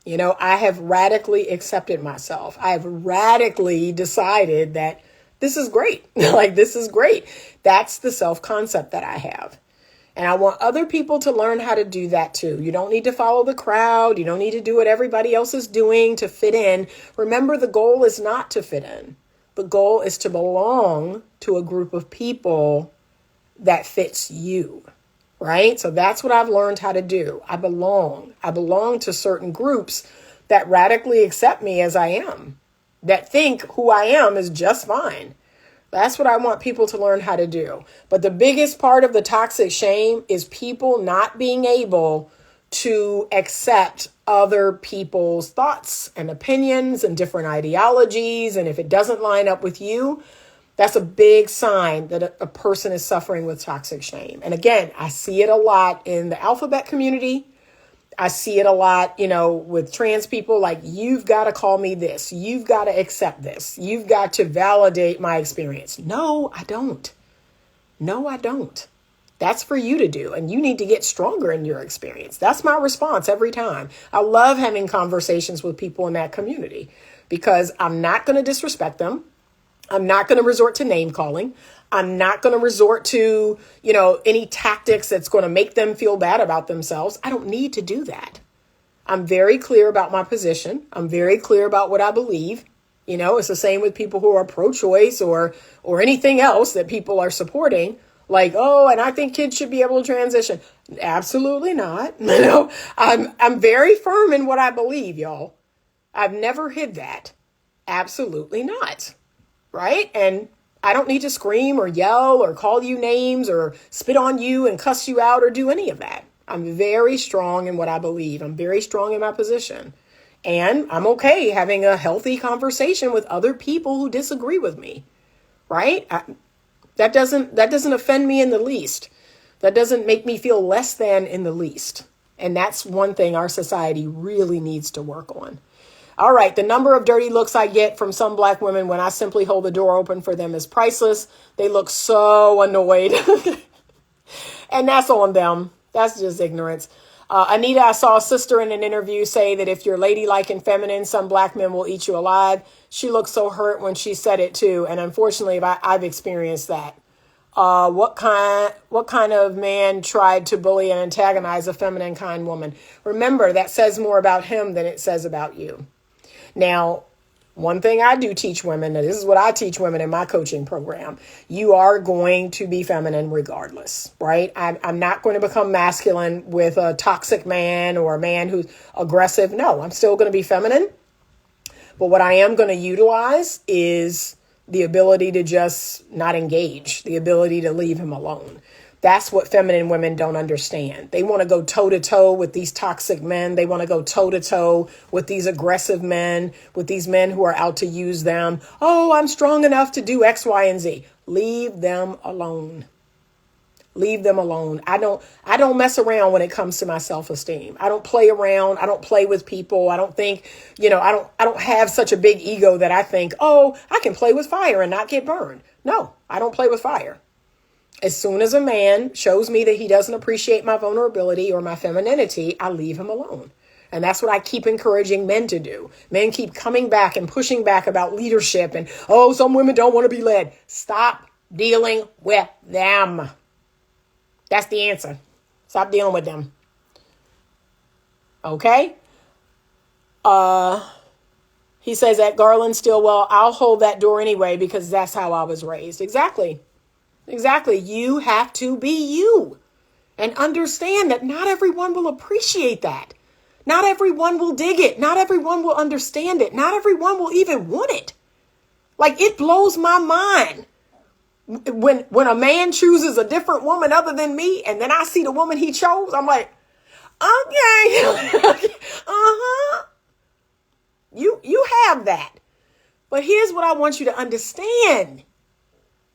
I have radically accepted myself. I have radically decided that this is great. Like, this is great. That's the self-concept that I have. And I want other people to learn how to do that too. You don't need to follow the crowd. You don't need to do what everybody else is doing to fit in. Remember, the goal is not to fit in. The goal is to belong to a group of people that fits you, right? So that's what I've learned how to do. I belong. I belong to certain groups that radically accept me as I am, that think who I am is just fine. That's what I want people to learn how to do. But the biggest part of the toxic shame is people not being able to accept other people's thoughts and opinions and different ideologies. And if it doesn't line up with you, that's a big sign that a person is suffering with toxic shame. And again, I see it a lot in the alphabet community. I see it a lot, with trans people, like, you've got to call me this. You've got to accept this. You've got to validate my experience. No, I don't. No, I don't. That's for you to do. And you need to get stronger in your experience. That's my response every time. I love having conversations with people in that community because I'm not going to disrespect them. I'm not going to resort to name calling. I'm not going to resort to, any tactics that's going to make them feel bad about themselves. I don't need to do that. I'm very clear about my position. I'm very clear about what I believe. It's the same with people who are pro-choice or anything else that people are supporting. Like, oh, and I think kids should be able to transition. Absolutely not. I'm very firm in what I believe, y'all. I've never hid that. Absolutely not. Right? And I don't need to scream or yell or call you names or spit on you and cuss you out or do any of that. I'm very strong in what I believe. I'm very strong in my position. And I'm okay having a healthy conversation with other people who disagree with me. Right? That doesn't offend me in the least. That doesn't make me feel less than in the least. And that's one thing our society really needs to work on. All right, the number of dirty looks I get from some Black women when I simply hold the door open for them is priceless. They look so annoyed. And that's on them. That's just ignorance. Anita, I saw a sister in an interview say that if you're ladylike and feminine, some Black men will eat you alive. She looked so hurt when she said it too. And unfortunately, I've experienced that. What kind of man tried to bully and antagonize a feminine, kind woman? Remember, that says more about him than it says about you. Now, one thing I do teach women, and this is what I teach women in my coaching program, you are going to be feminine regardless, right? I'm not going to become masculine with a toxic man or a man who's aggressive. No, I'm still going to be feminine. But what I am going to utilize is the ability to just not engage, the ability to leave him alone. That's what feminine women don't understand. They want to go toe to toe with these toxic men. They want to go toe to toe with these aggressive men, with these men who are out to use them. Oh, I'm strong enough to do X, Y, and Z. Leave them alone. Leave them alone. I don't mess around when it comes to my self-esteem. I don't play around. I don't play with people. I don't think, I don't have such a big ego that I think, oh, I can play with fire and not get burned. No, I don't play with fire. As soon as a man shows me that he doesn't appreciate my vulnerability or my femininity, I leave him alone. And that's what I keep encouraging men to do. Men keep coming back and pushing back about leadership and, oh, some women don't want to be led. Stop dealing with them. That's the answer. Stop dealing with them. Okay? He says at Garland Stillwell, I'll hold that door anyway because that's how I was raised. Exactly. You have to be you and understand that not everyone will appreciate that. Not everyone will dig it. Not everyone will understand it. Not everyone will even want it. Like, it blows my mind when a man chooses a different woman other than me, and then I see the woman he chose, I'm like, okay, You have that. But here's what I want you to understand.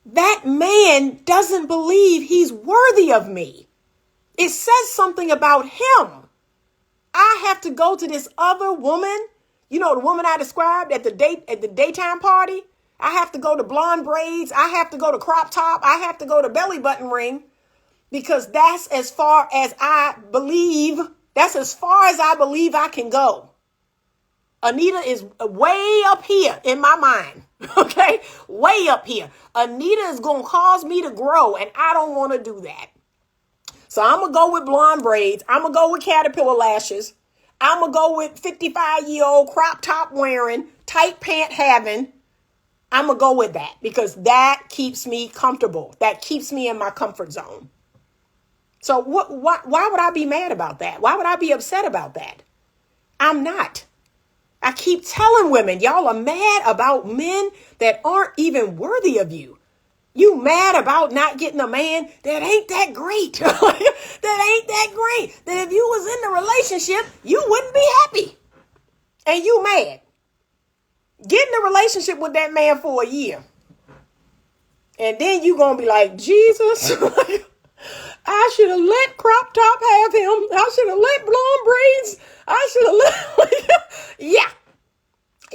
That man doesn't believe he's worthy of me. It says something about him. I have to go to this other woman, the woman I described at the daytime party. I have to go to blonde braids. I have to go to crop top. I have to go to belly button ring because that's as far as I believe. That's as far as I believe I can go. Anita is way up here in my mind. Okay? Way up here. Anita is going to cause me to grow, and I don't want to do that. So I'm going to go with blonde braids. I'm going to go with caterpillar lashes. I'm going to go with 55-year-old crop top wearing, tight pant having. I'm going to go with that because that keeps me comfortable. That keeps me in my comfort zone. So why would I be mad about that? Why would I be upset about that? I'm not. I keep telling women, y'all are mad about men that aren't even worthy of you. You mad about not getting a man that ain't that great. That ain't that great. That if you was in the relationship, you wouldn't be happy. And you mad. Get in a relationship with that man for a year. And then you going to be like, Jesus, I should have let crop top have him. I should have let blonde braids. I should have let.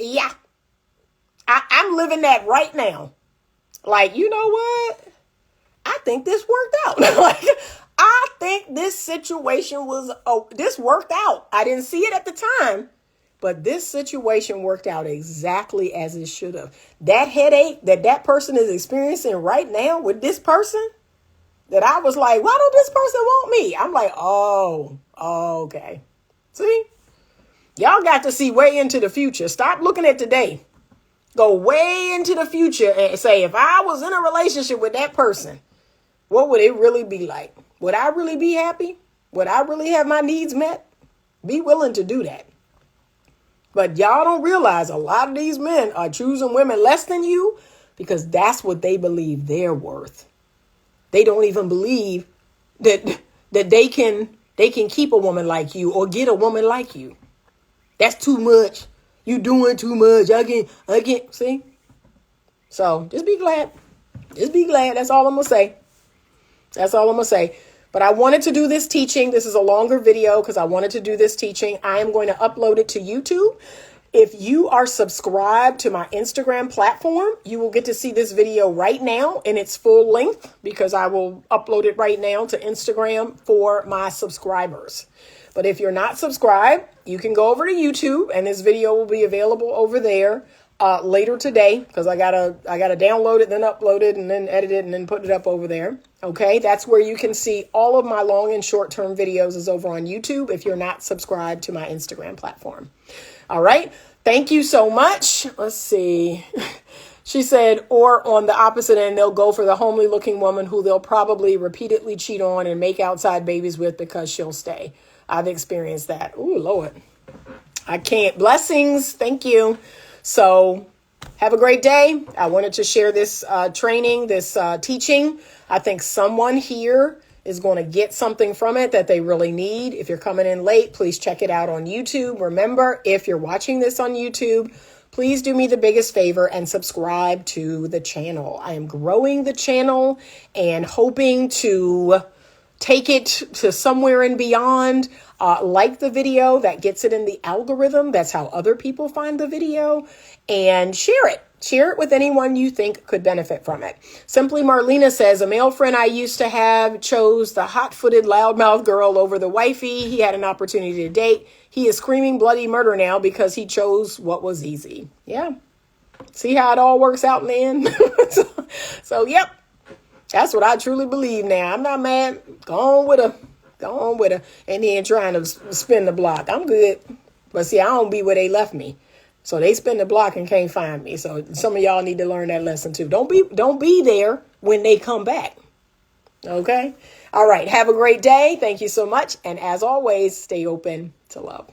Yeah. I'm living that right now. Like, you know what? I think this worked out. I think this situation this worked out. I didn't see it at the time, but this situation worked out exactly as it should have. That headache that person is experiencing right now with this person, that I was like, why don't this person want me? I'm like, oh, okay. See? Y'all got to see way into the future. Stop looking at today. Go way into the future and say, if I was in a relationship with that person, what would it really be like? Would I really be happy? Would I really have my needs met? Be willing to do that. But y'all don't realize a lot of these men are choosing women less than you because that's what they believe they're worth. They don't even believe that they can keep a woman like you or get a woman like you. That's too much. You doing too much. I can't see. So just be glad. Just be glad. That's all I'm going to say. But I wanted to do this teaching. This is a longer video because I wanted to do this teaching. I am going to upload it to YouTube. If you are subscribed to my Instagram platform, you will get to see this video right now in its full length because I will upload it right now to Instagram for my subscribers. But if you're not subscribed, you can go over to YouTube and this video will be available over there later today because I gotta download it, then upload it, and then edit it, and then put it up over there. Okay, that's where you can see all of my long and short term videos is over on YouTube if you're not subscribed to my Instagram platform. All right, thank you so much. Let's see. She said, or on the opposite end, they'll go for the homely looking woman who they'll probably repeatedly cheat on and make outside babies with because she'll stay. I've experienced that. Ooh, Lord. I can't. Blessings. Thank you. So have a great day. I wanted to share this training, this teaching. I think someone here is going to get something from it that they really need. If you're coming in late, please check it out on YouTube. Remember, if you're watching this on YouTube, please do me the biggest favor and subscribe to the channel. I am growing the channel and hoping to take it to somewhere and beyond. Like the video, that gets it in the algorithm. That's how other people find the video. And share it. Share it with anyone you think could benefit from it. Simply Marlena says, a male friend I used to have chose the hot-footed loudmouth girl over the wifey he had an opportunity to date. He is screaming bloody murder now because he chose what was easy. Yeah. See how it all works out in the end? So, yep. That's what I truly believe now. I'm not mad. Go on with her. Go on with her. And then trying to spin the block. I'm good. But see, I don't be where they left me. So they spin the block and can't find me. So some of y'all need to learn that lesson too. Don't be there when they come back. Okay? All right. Have a great day. Thank you so much. And as always, stay open to love.